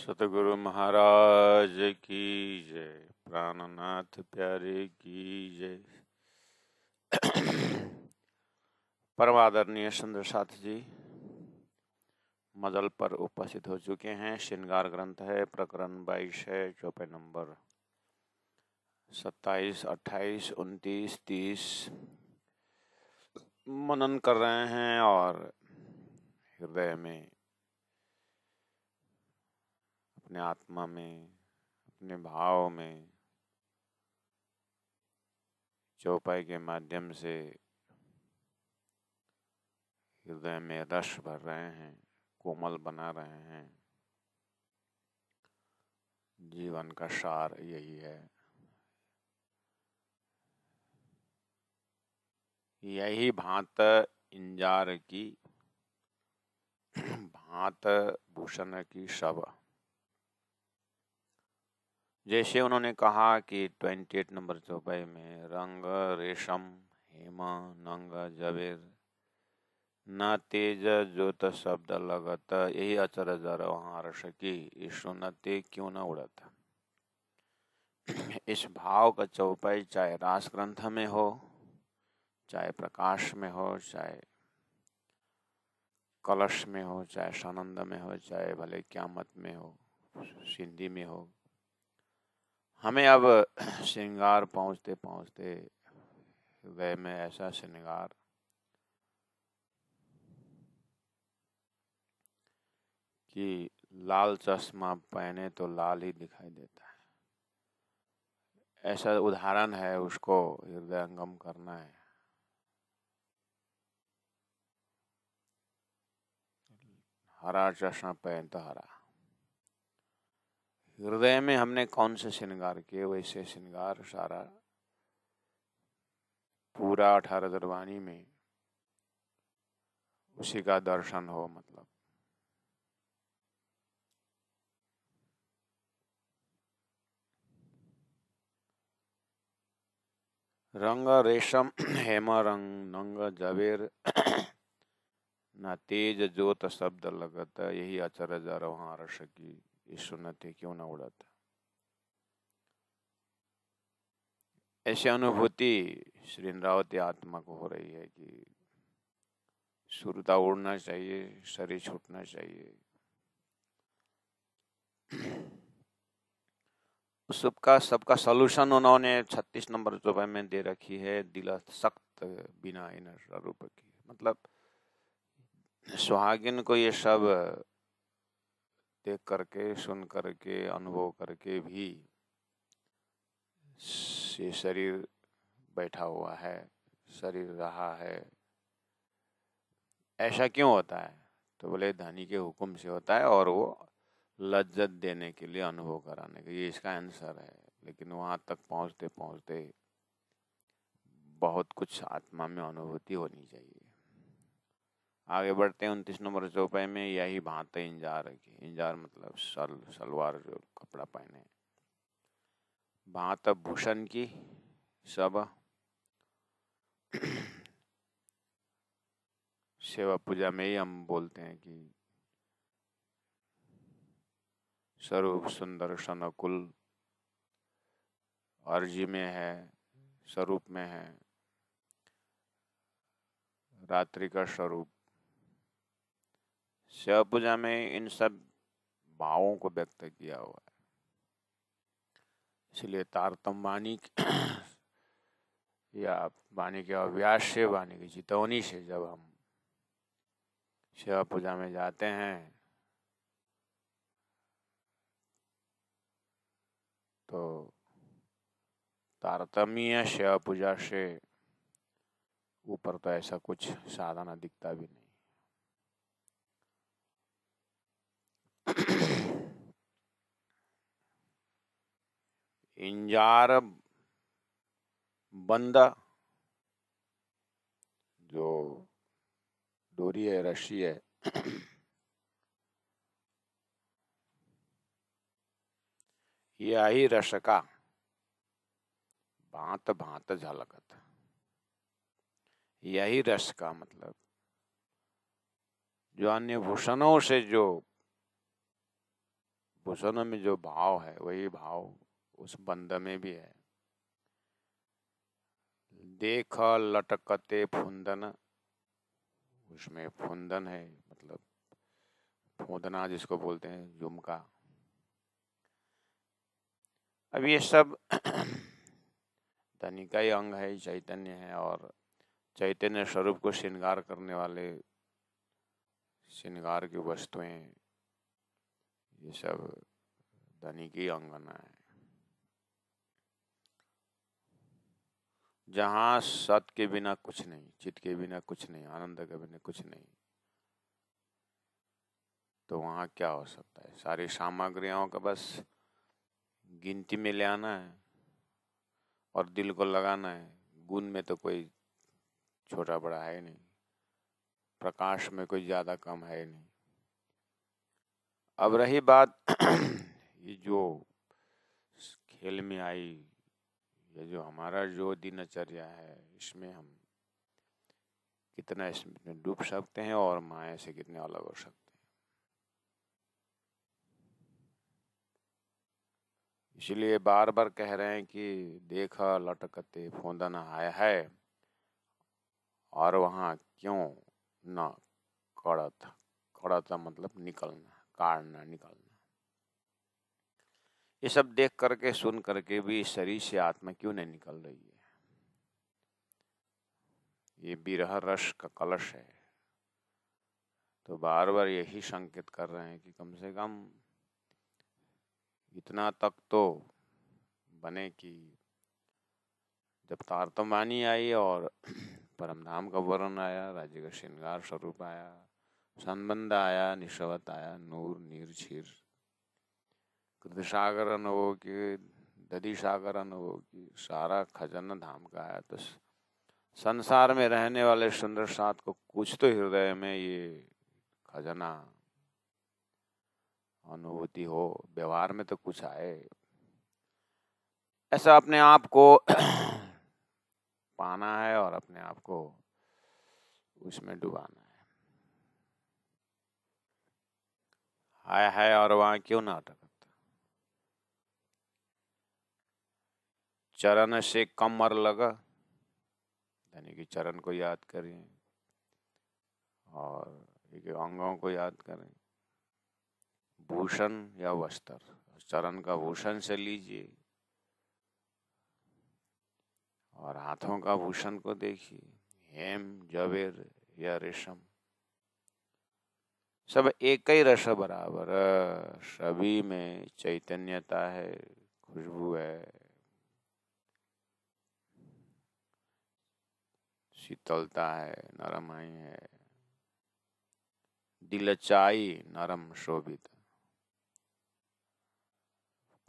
सतगुरु महाराज की जय। प्राणनाथ प्यारे की जय। परम आदरणीय सुंदर साथ जी मदल पर उपस्थित हो चुके हैं। श्रृंगार ग्रंथ है, प्रकरण 22 है, चौपाई नंबर 27, 28, 29, 30 मनन कर रहे हैं और हृदय में, अपने आत्मा में, अपने भाव में चौपाई के माध्यम से हृदय में रस भर रहे हैं, कोमल बना रहे हैं। जीवन का सार यही है। यही भांत इंजार की भांत भूषण की सब। जैसे उन्होंने कहा कि 28 नंबर चौपाई में रंग रेशम हेमा नंग जवेर न तेज ज्योत शब्द लगत, यही अचरज वहां रस की ईशु न ते क्यों न उड़त। इस भाव का चौपाई चाहे रास ग्रंथ में हो, चाहे प्रकाश में हो, चाहे कलश में हो, चाहे सानंद में हो, चाहे भले क्यामत में हो, सिंधी में हो, हमें अब श्रृंगार पहुंचते पहुंचते हृदय में ऐसा श्रृंगार कि लाल चश्मा पहने तो लाल ही दिखाई देता है। ऐसा उदाहरण है, उसको हृदयंगम करना है। हरा चश्मा पहन तो हरा। हृदय में हमने कौन से श्रृंगार किए, वैसे श्रृंगार सारा पूरा 18 दरबानी में उसी का दर्शन हो। मतलब रंग रेशम हेमा रंग नंग जवेर न तेज ज्योत शब्द लगत, यही अचरज वहां रस की ईशु न थे क्यों न उड़त। ऐसी अनुभूति श्री इंद्रावती आत्मा को हो रही है कि सुरता उड़ना चाहिए, शरीर छूटना चाहिए। सबका सलूशन उन्होंने 36 नंबर चौपाई में दे रखी है। दिल सख्त बिना इन स्वरूप की। मतलब सुहागिन को ये सब देख करके, सुन करके, अनुभव करके भी ये शरीर बैठा हुआ है, शरीर रहा है, ऐसा क्यों होता है? तो बोले धनी के हुक्म से होता है और वो लज्जत देने के लिए, अनुभव कराने के लिए, ये इसका आंसर है। लेकिन वहां तक पहुंचते पहुंचते बहुत कुछ आत्मा में अनुभूति होनी चाहिए। आगे बढ़ते हैं 29 नंबर चौपाई में। यही भांत इंजार की। इंजार मतलब सलवार, जो कपड़ा पहने। भांत भूषण की सब। सेवा पूजा में ही हम बोलते हैं कि स्वरूप सुंदर सनकुल अर्जी में है, स्वरूप में है, रात्रि का स्वरूप। सेवा पूजा में इन सब भावों को व्यक्त किया हुआ है। इसलिए तारतम वाणी या वाणी के अभ्यास से, वाणी की चितौनी से जब हम सेवा पूजा में जाते हैं तो तारतम्य सेवा पूजा से ऊपर तो ऐसा कुछ साधना दिखता भी नहीं। इंजार बंद, जो डोरी है, रस्सी है, यही रस का भांत भांत झलकत। यही रस का मतलब जो अन्य भूषणों से जो भूषणों में जो भाव है वही भाव उस बंद में भी है। देख लटकते फुंदन, उसमें फुंदन है, मतलब फूंदना जिसको बोलते हैं, झुमका। अब ये सब धनी का ही अंग है, चैतन्य है, और चैतन्य स्वरूप को श्रृंगार करने वाले श्रृंगार की वस्तुएं, ये सब धनी की अंगना है। जहाँ सत के बिना कुछ नहीं, चित के बिना कुछ नहीं, आनंद के बिना कुछ नहीं, तो वहाँ क्या हो सकता है? सारी सामग्रियों का बस गिनती में ले आना है और दिल को लगाना है। गुण में तो कोई छोटा बड़ा है नहीं, प्रकाश में कोई ज्यादा कम है नहीं। अब रही बात ये जो खेल में आई, ये जो हमारा जो दिनचर्या है, इसमें हम कितना इसमें डूब सकते हैं और माया से कितने अलग हो सकते हैं। इसलिए बार बार कह रहे हैं कि देखा लटकते फौंदन आया है, और वहाँ क्यों न कड़त। कड़त मतलब निकलना, काटना, निकलना। ये सब देख करके सुन करके भी शरीर से आत्मा क्यों नहीं निकल रही है? ये विरह रस का कलश है। तो बार बार यही संकेत कर रहे हैं कि कम से कम इतना तक तो बने कि जब तारतम्यवाणी आई और परमधाम का वर्ण आया, राज्य का श्रृंगार स्वरूप आया, संबंध आया, निशवत आया, नूर नीर क्षीर कृत सागर अनुभव की, दधि सागर अनुभव की, सारा खजाना धाम का आया। तो संसार में रहने वाले सुंदर साथ को कुछ तो हृदय में ये खजाना अनुभूति हो, व्यवहार में तो कुछ आए। ऐसा अपने आप को पाना है और अपने आप को उसमें डुबाना है। हाय हाय और वहां क्यों ना अटकत। चरण से कमर लगा, यानी कि चरण को याद करें और एक अंगों को याद करें। भूषण या वस्त्र, चरण का भूषण से लीजिए और हाथों का भूषण को देखिए, हेम जवेर या रेशम, सब एक ही रस बराबर, सभी में चैतन्यता है, खुशबू है, शीतलता है, नरमाई है, दिलचाई, नरम शोभित।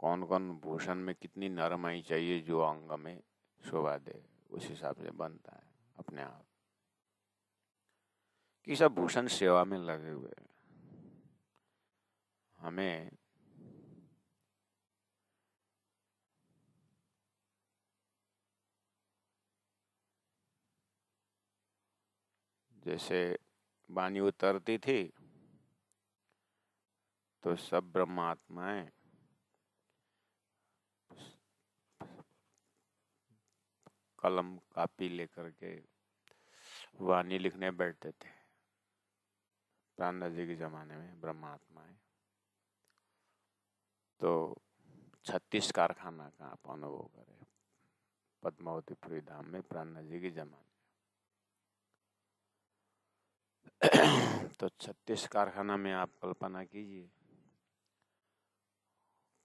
कौन कौन भूषण में कितनी नरमाई चाहिए जो अंग में शोभा दे, उस हिसाब से बनता है अपने आप। कि सब भूषण सेवा में लगे हुए हैं। हमें जैसे वाणी उतरती थी तो सब ब्रह्मात्माएं कलम कापी लेकर के वाणी लिखने बैठते थे। प्राणनाथ जी के जमाने में ब्रह्मात्माएं तो 36 कारखाना का आप अनुभव करें पद्मावतीपुरी धाम में प्राणनाथ जी के जमाने। तो 36 कारखाना में आप कल्पना कीजिए,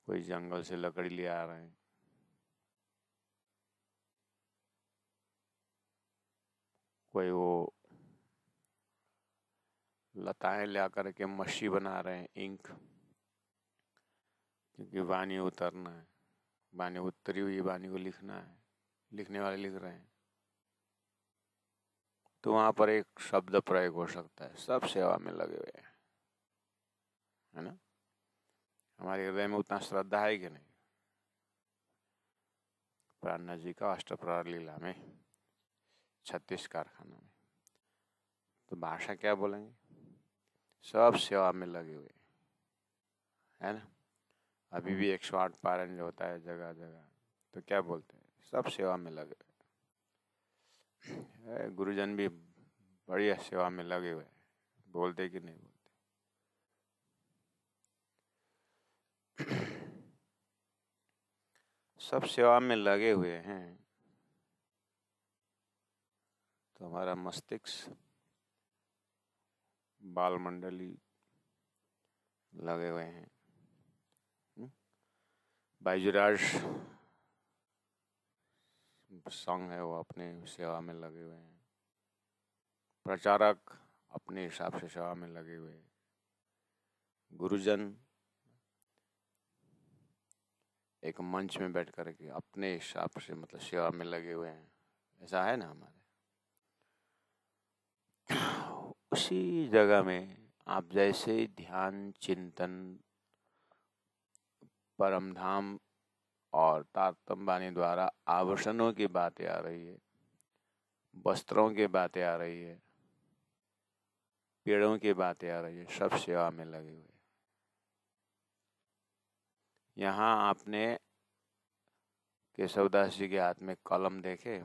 कोई जंगल से लकड़ी ले आ रहे हैं, कोई वो लताएं ला करके मच्छी बना रहे हैं, इंक, क्योंकि वाणी उतरना है, वाणी उतरी हुई वाणी को लिखना है, लिखने वाले लिख रहे हैं। तो वहां पर एक शब्द प्रयोग हो सकता है, सब सेवा में लगे हुए हैं, है ना? हमारे हृदय में उतना श्रद्धा है कि नहीं? प्राणनाथ जी का अष्टप्रहर लीला में 36 कारखाना में, तो भाषा क्या बोलेंगे? सब सेवा में लगे हुए, है ना? अभी भी 108 पारण जो होता है जगह जगह, तो क्या बोलते हैं, सब सेवा में लगे हुए। गुरुजन भी बढ़िया सेवा में लगे हुए, बोलते कि नहीं बोलते। सब सेवा में लगे हुए हैं, तो हमारा मस्तिष्क, बाल मंडली लगे हुए हैं। बाइजुराज संघ है, वो अपने सेवा में लगे हुए हैं। प्रचारक अपने हिसाब से सेवा में लगे हुए हैं। गुरुजन एक मंच में बैठ कर के अपने हिसाब से मतलब सेवा में लगे हुए हैं। ऐसा है ना हमारे। उसी जगह में आप जैसे ध्यान, चिंतन, परमधाम और तारतम्य वाणी द्वारा आभूषणों की बातें आ रही है, वस्त्रों की बातें आ रही है, पेड़ों की बातें आ रही है, सब सेवा में लगे हुए। यहाँ आपने केशवदास जी के हाथ में कलम देखे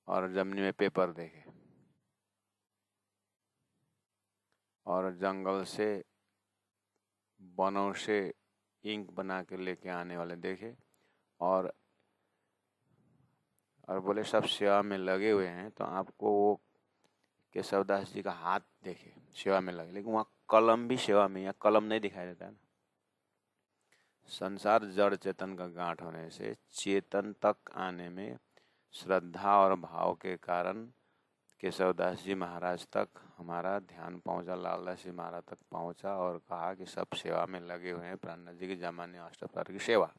और जमीन में पेपर देखे, और जंगल से, वनों से इंक बना के लेके आने वाले देखे, और बोले सब सेवा में लगे हुए हैं। तो आपको वो केशवदास जी का हाथ देखे सेवा में लगे, लेकिन वहाँ कलम भी सेवा में, या कलम नहीं दिखाई देता है ना। संसार जड़ चेतन का गांठ होने से चेतन तक आने में श्रद्धा और भाव के कारण केशवदास जी महाराज तक हमारा ध्यान पहुंचा, लालदास जी महाराज तक पहुंचा और कहा कि सब सेवा में लगे हुए हैं, प्राणनाथ जी के जमाने अष्टप्रहर की सेवा।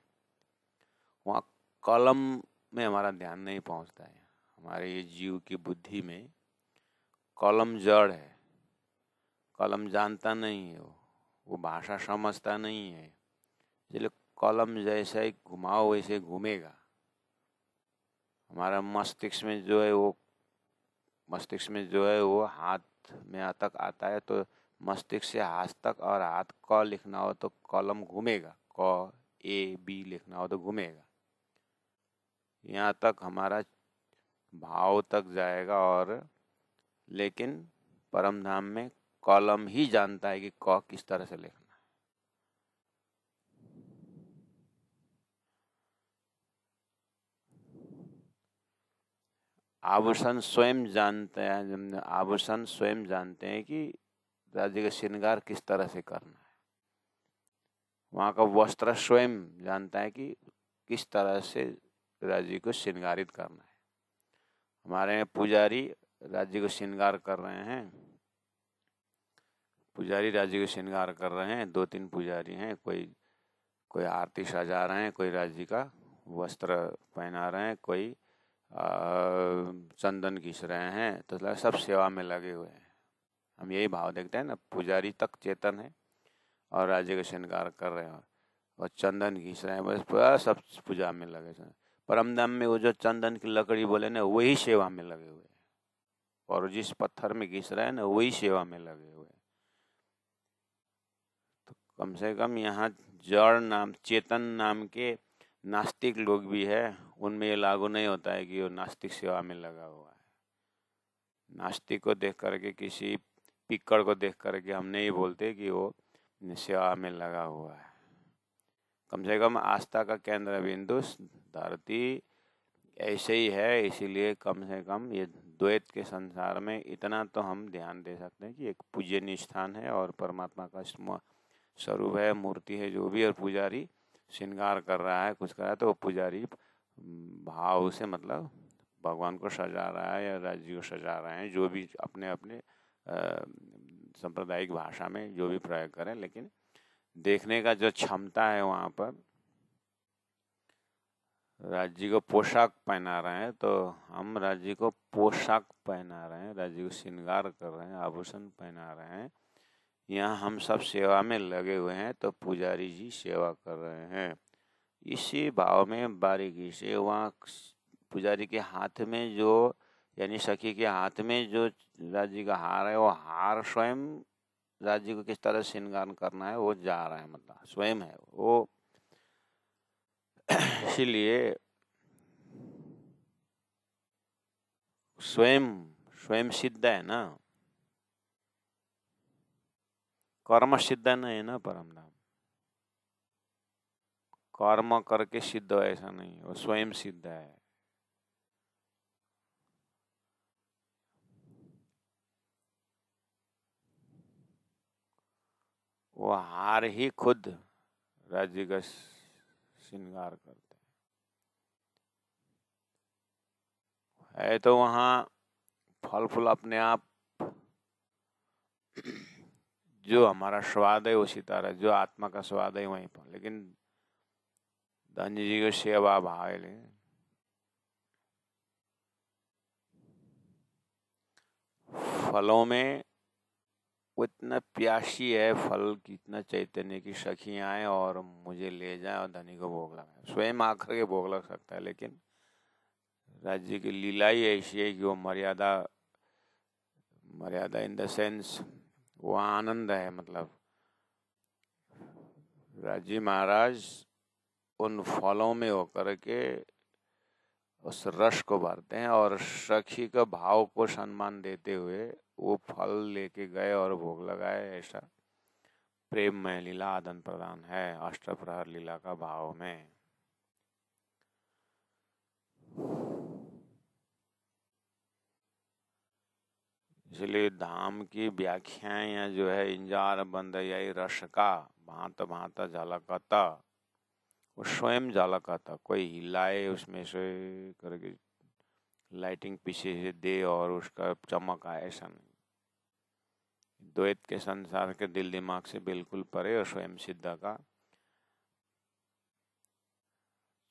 वहाँ कलम में हमारा ध्यान नहीं पहुंचता है। हमारे ये जीव की बुद्धि में कलम जड़ है, कलम जानता नहीं है, वो भाषा समझता नहीं है, इसलिए कलम जैसा ही घुमाओ वैसे घूमेगा। हमारा मस्तिष्क में जो है वो हाथ में तक आता है, तो मस्तिष्क से हाथ तक, और हाथ क लिखना हो तो कलम घूमेगा, क ए बी लिखना हो तो घूमेगा। यहाँ तक हमारा भाव तक जाएगा, और लेकिन परमधाम में कलम ही जानता है कि क किस तरह से लिखना है। आभूषण स्वयं जानते हैं, आभूषण स्वयं जानते हैं कि राज्य का श्रृंगार किस तरह से करना है। वहाँ का वस्त्र स्वयं जानता है कि किस तरह से राज्य को श्रृंगारित करना है। हमारे यहाँ पुजारी राज्य को श्रृंगार कर रहे हैं, पुजारी राज्य को श्रृंगार कर रहे हैं। 2-3 पुजारी हैं, कोई आरती सजा रहे हैं, कोई राज्य का वस्त्र पहना रहे हैं, कोई चंदन घिस रहे हैं, तो सब सेवा में लगे हुए हैं। हम यही भाव देखते हैं ना, पुजारी तक चेतन है और राज्य का श्रृंगार कर रहे हैं और चंदन घिस रहे हैं, बस पूरा सब पूजा में लगे हैं। परमधाम में वो जो चंदन की लकड़ी बोले ना, वही सेवा में लगे हुए हैं, और जिस पत्थर में घिस रहे हैं ना, वही सेवा में लगे हुए हैं। तो कम से कम यहाँ जड़ नाम, चेतन नाम के नास्तिक लोग भी है, उनमें ये लागू नहीं होता है कि वो नास्तिक सेवा में लगा हुआ है। नास्तिक को देख करके, किसी पिक्कड़ को देख करके हम नहीं बोलते कि वो सेवा में लगा हुआ है। कम से कम आस्था का केंद्र बिंदु धरती ऐसे ही है, इसीलिए कम से कम ये द्वैत के संसार में इतना तो हम ध्यान दे सकते हैं कि एक पूजनीय स्थान है और परमात्मा का स्वरूप है, मूर्ति है जो भी, और पुजारी श्रृंगार कर रहा है, कुछ कर रहा है, तो वो पुजारी भाव से मतलब भगवान को सजा रहा है या राज्य को सजा रहे हैं, जो भी अपने अपने सांप्रदायिक भाषा में जो भी प्रयोग करें, लेकिन देखने का जो क्षमता है वहाँ पर राज्य को पोशाक पहना रहे हैं, तो हम राज्य को पोशाक पहना रहे हैं, राज्य को श्रृंगार कर रहे हैं, आभूषण पहना रहे हैं। यहाँ हम सब सेवा में लगे हुए हैं, तो पुजारी जी सेवा कर रहे हैं। इसी भाव में बारीकी से वहाँ पुजारी के हाथ में जो, यानी सखी के हाथ में जो राज्य का हार है, वो हार स्वयं राज्य को किस तरह श्रृंगार करना है वो जा रहा है, मतलब स्वयं है वो, इसीलिए स्वयं स्वयं सिद्ध है ना, कर्म सिद्ध नहीं है ना परम धाम। कर्म करके सिद्ध हो ऐसा नहीं, वो स्वयं सिद्ध है। वो हार ही खुद राज्य का श्रृंगार करते है तो वहाँ फल फूल अपने आप, जो हमारा स्वाद है वो सितारा, जो आत्मा का स्वाद है वहीं पर। लेकिन धन जी को सेवा भाव ले, फलों में वो इतना प्यासी है, फल की इतना चैतन्य की सखियां आए और मुझे ले जाए और धनी को भोग लगाए। स्वयं आकर के भोग लग सकता है, लेकिन राज्य की लीला ही ऐसी है कि वो मर्यादा, मर्यादा इन द सेंस वो आनंद है। मतलब राज्य महाराज उन फलों में होकर के उस रस को भरते हैं और सखी का भाव को सम्मान देते हुए वो फल लेके गए और भोग लगाए। ऐसा प्रेममय लीला आदान प्रदान है अष्टप्रहर लीला का भाव में। इसलिए धाम की व्याख्याएं जो है, इंजार बंद यही रस का भांत भांत झलकता, वो स्वयं झलकता। कोई हिलाए उसमें से करके लाइटिंग पीछे से दे और उसका चमक आए, ऐसा नहीं। द्वैत के संसार के दिल दिमाग से बिल्कुल परे और स्वयं सिद्ध का।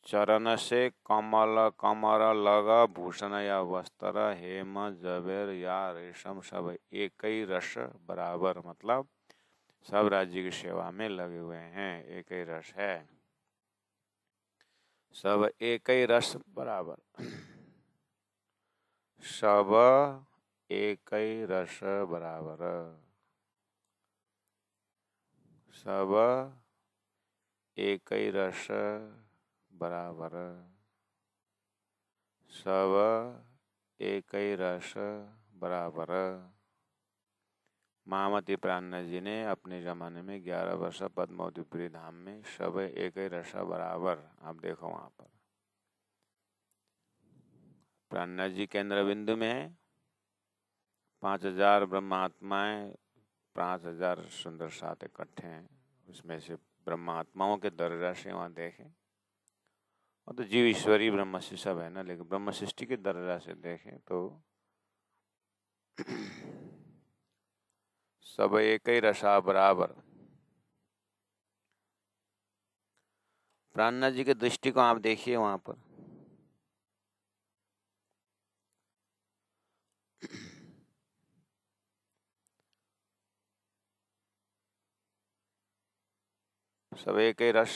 चरण से कमल कमर लग भूषण या वस्त्र, हेम जबेर या रेशम सब एक ही रस बराबर। मतलब सब राज्य की सेवा में लगे हुए हैं, एक ही रस है, सब एक ही रस बराबर। सब एक ही रस बराबर, सब एक ही रस बराबर, सब एक ही रस बराबर। महामती प्राणनाथ जी ने अपने जमाने में 11 वर्ष पद्मावतीपुरी धाम में सब एक ही रस बराबर, आप देखो वहां पर प्राणनाथ जी केंद्र बिंदु में है। 5000 ब्रह्मात्माएं, 5000 सुंदर साथ इकट्ठे हैं। उसमें से ब्रह्मात्माओं के दर्जा से वहां देखें, और तो जीव ईश्वरी ब्रह्म से सब है ना, लेकिन ब्रह्म सृष्टि के दर्जा से देखें तो सब एक ही रसा बराबर। प्राणनाथ जी के दृष्टि को आप देखिए वहां पर, सब एक ही रस।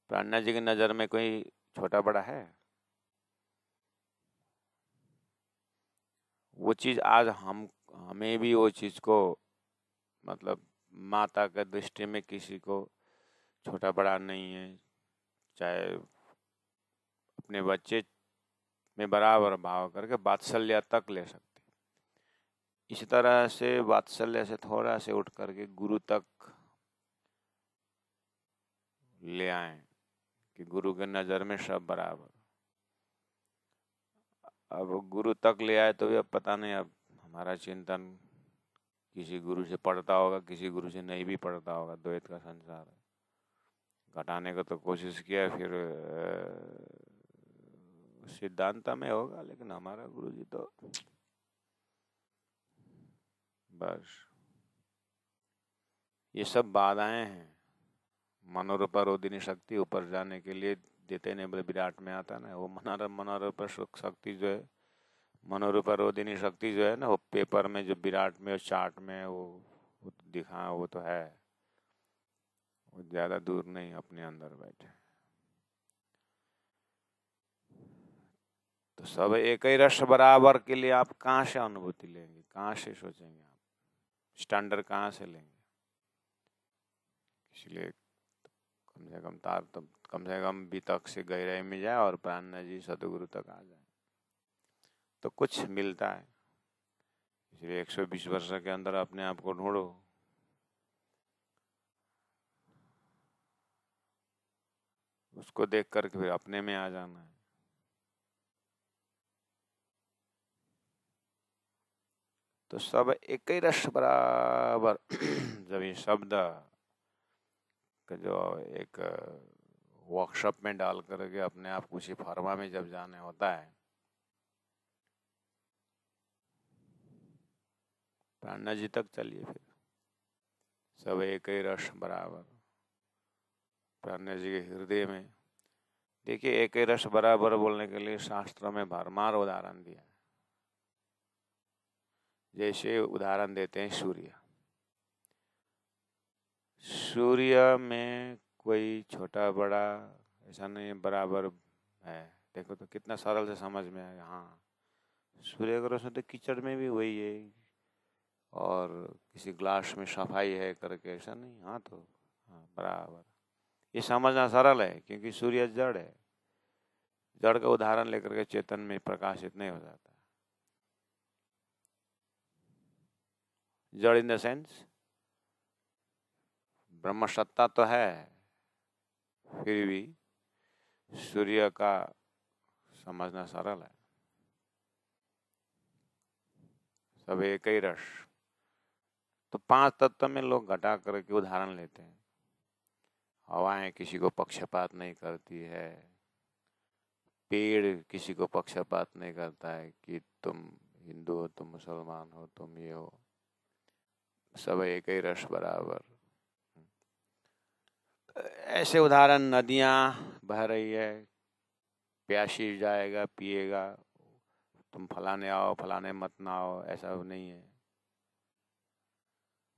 प्राणनाथ जी की नजर में कोई छोटा बड़ा है? वो चीज आज हमें भी वो चीज को, मतलब माता के दृष्टि में किसी को छोटा बड़ा नहीं है, चाहे अपने बच्चे में बराबर भाव करके वात्सल्य तक ले सकते। इसी तरह से वात्सल्य से थोड़ा से उठ करके गुरु तक ले आए कि गुरु के नजर में सब बराबर। अब गुरु तक ले आए तो भी अब पता नहीं, अब हमारा चिंतन किसी गुरु से पढ़ता होगा, किसी गुरु से नहीं भी पढ़ता होगा। द्वैत का संसार है, घटाने को तो कोशिश किया, फिर सिद्धांत में होगा, लेकिन हमारा गुरु जी तो बस ये सब बाधाएं हैं। मनोरूपा रोदिनी शक्ति ऊपर जाने के लिए देते नहीं, बोले विराट में आता ना, वो मनोरूपा शक्ति जो है, मनोरूपा रोदिनी शक्ति जो है ना, वो पेपर में जो विराट में और चार्ट में वो दिखा, वो तो है, वो ज्यादा दूर नहीं, अपने अंदर बैठे। तो सब एक ही रस बराबर के लिए आप कहाँ से अनुभूति लेंगे, कहाँ से सोचेंगे, आप स्टैंडर्ड कहाँ से लेंगे? इसलिए कम से कम वितक से गहराई में जाए और प्राण जी सदगुरु तक आ जाए तो कुछ मिलता है। इसलिए 120 वर्ष के अंदर अपने आप को ढूंढो, उसको देख करके फिर अपने में आ जाना है। तो सब एक ही रस बराबर जब ये शब्द का जो एक वर्कशॉप में डाल करके अपने आप कुछ फरमा में जब जाने होता है, प्राणा जी तक चलिए फिर सब एक ही रस बराबर। प्राणा जी के हृदय में देखिए, एक ही रस बराबर बोलने के लिए शास्त्रों में भरमार उदाहरण दिया है। जैसे उदाहरण देते हैं सूर्य में कोई छोटा बड़ा ऐसा नहीं, बराबर है। देखो तो कितना सरल से समझ में आएगा। हाँ, सूर्य का रोशनी तो कीचड़ में भी वही है, और किसी ग्लास में सफाई है करके ऐसा नहीं। हाँ तो हाँ बराबर, ये समझना सरल है क्योंकि सूर्य जड़ है। जड़ का उदाहरण लेकर के चेतन में प्रकाशित नहीं हो जाता। जड़ इन द सेंस ब्रह्म सत्ता तो है, फिर भी सूर्य का समझना सरल है। सब एक ही रस। तो 5 तत्व में लोग घटा करके उदाहरण लेते हैं। हवाएं किसी को पक्षपात नहीं करती है, पेड़ किसी को पक्षपात नहीं करता है कि तुम हिंदू हो, तुम मुसलमान हो, तुम ये हो। सब एक ही रस बराबर। ऐसे उदाहरण, नदियां बह रही है, प्यासी जाएगा पिएगा, तुम फलाने आओ फलाने मत ना आओ, ऐसा नहीं है,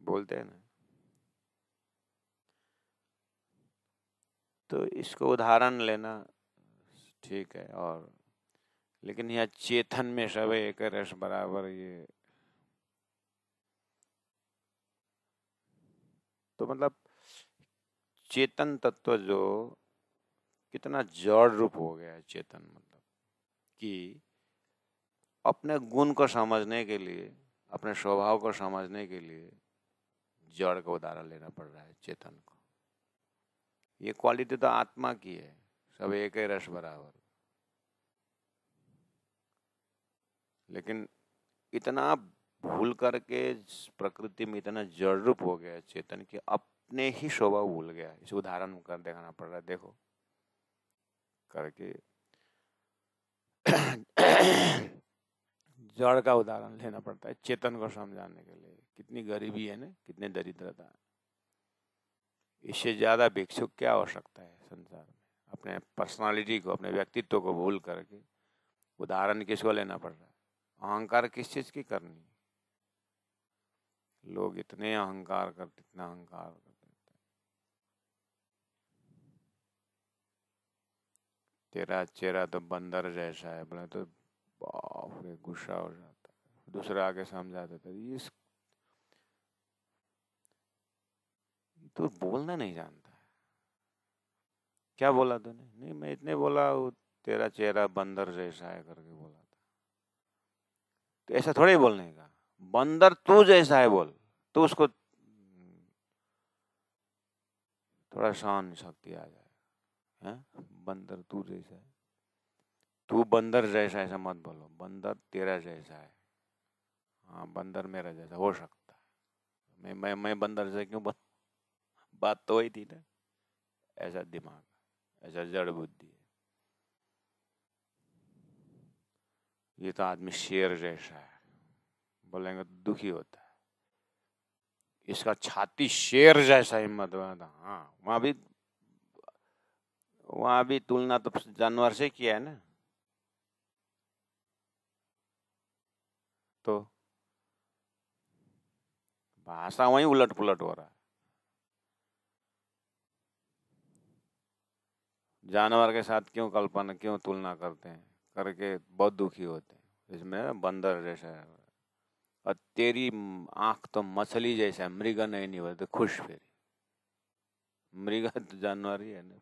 बोलते हैं ना। तो इसको उदाहरण लेना ठीक है, और लेकिन यह चेतन में सब एक रस बराबर, ये तो मतलब चेतन तत्व जो कितना जड़ रूप हो गया है चेतन, मतलब कि अपने गुण को समझने के लिए, अपने स्वभाव को समझने के लिए जड़ का उदाहरण लेना पड़ रहा है चेतन को। ये क्वालिटी तो आत्मा की है, सब एक ही रस बराबर। लेकिन इतना भूल करके प्रकृति में इतना जड़ रूप हो गया चेतन कि अपने ही स्वभाव भूल गया। इस उदाहरण कर दिखाना पड़ रहा है, देखो करके जड़ का उदाहरण लेना पड़ता है चेतन को समझाने के लिए। कितनी गरीबी है ना, कितनी दरिद्रता है। इससे ज्यादा भिक्षुक क्या हो सकता है संसार में? अपने पर्सनालिटी को, अपने व्यक्तित्व को भूल करके उदाहरण किसको लेना पड़ रहा है? अहंकार किस चीज की करनी? लोग इतने अहंकार करते, इतना अहंकार करते। तेरा चेहरा तो बंदर जैसा है, बोले तो बाप रे, गुस्सा हो जाता है। दूसरा आगे समझा देता है, ये तो बोलना नहीं जानता है। क्या बोला तूने? नहीं, मैं इतने बोला, वो तेरा चेहरा बंदर जैसा है करके बोला था। तो ऐसा थोड़ा ही बोलने का, बंदर तू जैसा है बोल, तो उसको थोड़ा सहन शक्ति आ जाए। हैं? बंदर तू जैसा है, तू बंदर जैसा, ऐसा मत बोलो। बंदर तेरा जैसा है। हाँ, बंदर मेरा जैसा हो सकता है। मैं बंदर से क्यों बात तो वही थी ना। ऐसा दिमाग, ऐसा जड़ बुद्धि है। ये तो आदमी शेर जैसा है, बोलेंगे तो दुखी होता है। इसका छाती शेर जैसा हिम्मत वाला था। हाँ, वहां भी तुलना तो जानवर से किया है ना। तो भाषा वहीं उलट पुलट हो रहा है। जानवर के साथ क्यों कल्पना, क्यों तुलना करते हैं करके बहुत दुखी होते हैं। इसमें बंदर जैसा है, और तेरी आंख तो मछली जैसा है, मृग नहीं बोलते, खुश फिर। मृग तो जानवर ही है ना।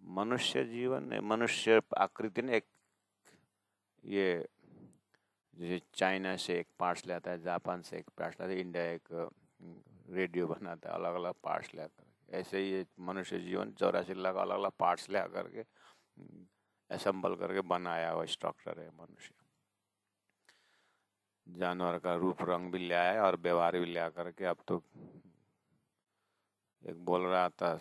मनुष्य जीवन, मनुष्य आकृति ने एक, ये जैसे चाइना से एक पार्ट्स ले आता है, जापान से एक पार्ट्स लाता है, इंडिया एक रेडियो बनाता है अलग अलग पार्ट्स ले आकर, ऐसे ही ये मनुष्य जीवन 84 लाख अलग अलग पार्ट्स ले आकर के असेंबल करके बनाया हुआ स्ट्रक्चर है मनुष्य। जानवर का रूप रंग भी ले आया और व्यवहार भी ले आकर के। अब तो एक बोल रहा था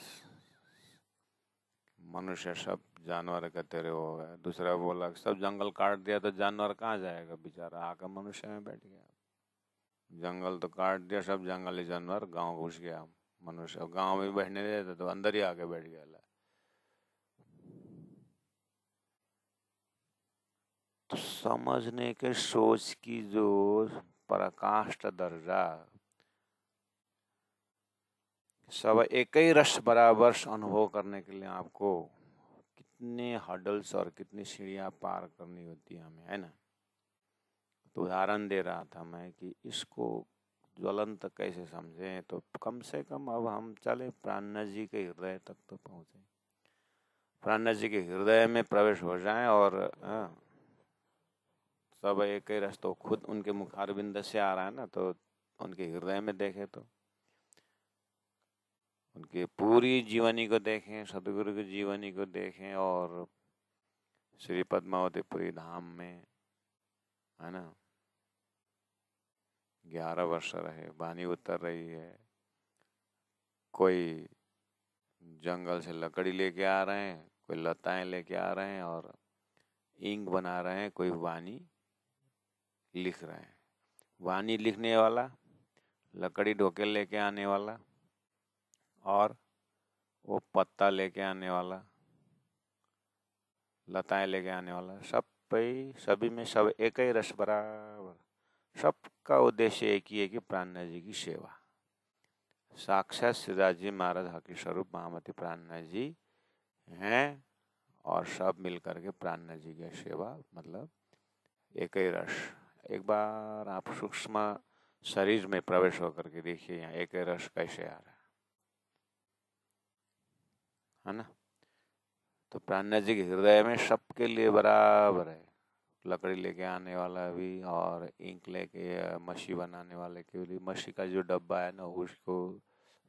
मनुष्य सब जानवर का तेरे हो गए, दूसरा बोला सब जंगल काट दिया तो जानवर कहाँ जाएगा बेचारा, आकर मनुष्य में बैठ गया। जंगल तो काट दिया, सब जंगली जानवर गांव घुस गया, मनुष्य गांव में बैठने देता तो अंदर ही आके बैठ गया। तो समझने के सोच की जो पराकाष्ठ दर्जा, सब एक ही रस बराबर अनुभव करने के लिए आपको कितने हर्डल्स और कितनी सीढ़ियां पार करनी होती है हमें, है ना। तो उदाहरण दे रहा था मैं कि इसको ज्वलंत कैसे समझें, तो कम से कम अब हम चले प्राणनाथ जी के हृदय तक तो पहुंचे, प्राणनाथ जी के हृदय में प्रवेश हो जाएं और सब एक ही रस तो खुद उनके मुखारविंद से आ रहा है ना, तो उनके हृदय में देखें तो उनकी पूरी जीवनी को देखें, सदगुरु की जीवनी को देखें, और श्री पद्मावतीपुरी धाम में, है ना, 11 वर्ष रहे, वाणी उतर रही है, कोई जंगल से लकड़ी लेके आ रहे हैं, कोई लताएं लेके आ रहे हैं और इंक बना रहे हैं, कोई वाणी लिख रहे हैं। वाणी लिखने वाला, लकड़ी ढोके लेके आने वाला और वो पत्ता लेके आने वाला, लताएं लेके आने वाला, सब पे सभी में सब एक ही रस बराबर, सबका उद्देश्य एक ही है कि प्राणनाथ जी की सेवा। साक्षात श्रीदास जी महाराज हकी स्वरूप महामती प्राणनाथ जी हैं और सब मिलकर के प्राणनाथ जी की सेवा, मतलब एक ही रस। एक बार आप सूक्ष्म शरीर में प्रवेश होकर के देखिए, यहाँ एक ही रस कैसे आ रहा है ना। तो प्राणनाथ जी के हृदय में सबके लिए बराबर है, लकड़ी लेके आने वाला भी और इंक लेके मशी बनाने वाले के लिए, मशी का जो डब्बा है ना उसको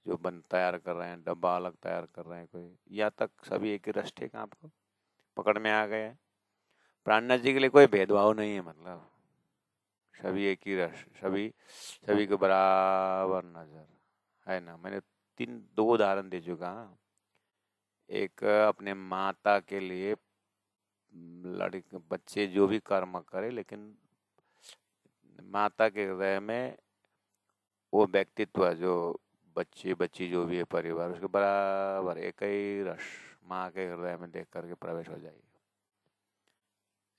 जो तैयार कर रहे हैं, डब्बा अलग तैयार कर रहे हैं कोई, यहाँ तक सभी एक ही रस, ठीक है, आपको पकड़ में आ गए। प्राणनाथ जी के लिए कोई भेदभाव नहीं है, मतलब सभी एक ही रस, सभी को बराबर नजर, है ना। मैंने दो उदाहरण दे चुका हूँ। एक अपने माता के लिए, लड़के बच्चे जो भी कर्म करे, लेकिन माता के हृदय में वो व्यक्तित्व जो बच्चे बच्ची जो भी है परिवार, उसके बराबर एक ही रस माँ के हृदय में देख करके प्रवेश हो जाएगी।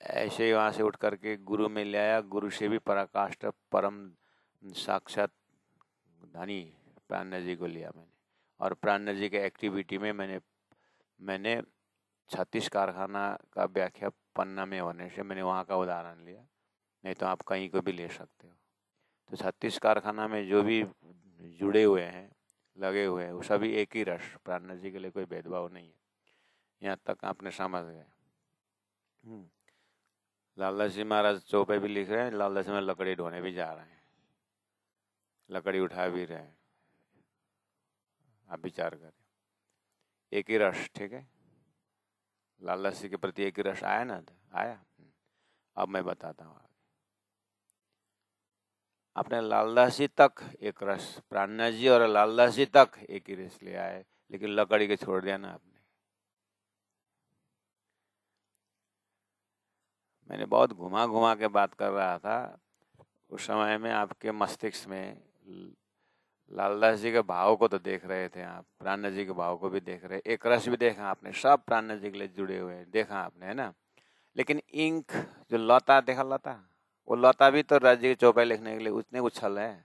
ऐसे ही वहां से उठ करके गुरु में ले आया, गुरु से भी पराकाष्ठ परम साक्षात धनी प्राणनाथ जी को लिया मैंने, और प्राणनाथ जी के एक्टिविटी में मैंने 36 कारखाना का व्याख्या पन्ना में होने से मैंने वहाँ का उदाहरण लिया, नहीं तो आप कहीं को भी ले सकते हो। तो 36 कारखाना में जो भी जुड़े हुए हैं, लगे हुए हैं, वो सभी एक ही रस, प्राणनाथ जी के लिए कोई भेदभाव नहीं है। यहाँ तक आपने समझ गए। लालदास जी महाराज चौपे भी लिख रहे हैं, लालदास में लकड़ी ढोने भी जा रहे हैं, लकड़ी उठा भी रहे हैं, आप विचार करें, एक ही रस, ठीक है। लालदास जी के प्रति एक ही रस आया ना, आया। अब मैं बताता हूँ, अपने लालदास जी तक एक रस, प्राणनाथ जी और लालदास जी तक एक ही रस ले आए, लेकिन लकड़ी के छोड़ दिया ना आपने। मैंने बहुत घुमा घुमा के बात कर रहा था, उस समय में आपके मस्तिष्क में लालदास जी के भाव को तो देख रहे थे आप, प्राणनाथ जी के भाव को भी देख रहे, एक रस भी देखा आपने, सब प्राणनाथ जी के लिए जुड़े हुए हैं, देखा आपने, है ना। लेकिन इंक जो लता देखा, लता, वो लता भी तो राज्य के चौपाई लिखने के लिए उतने उछल है,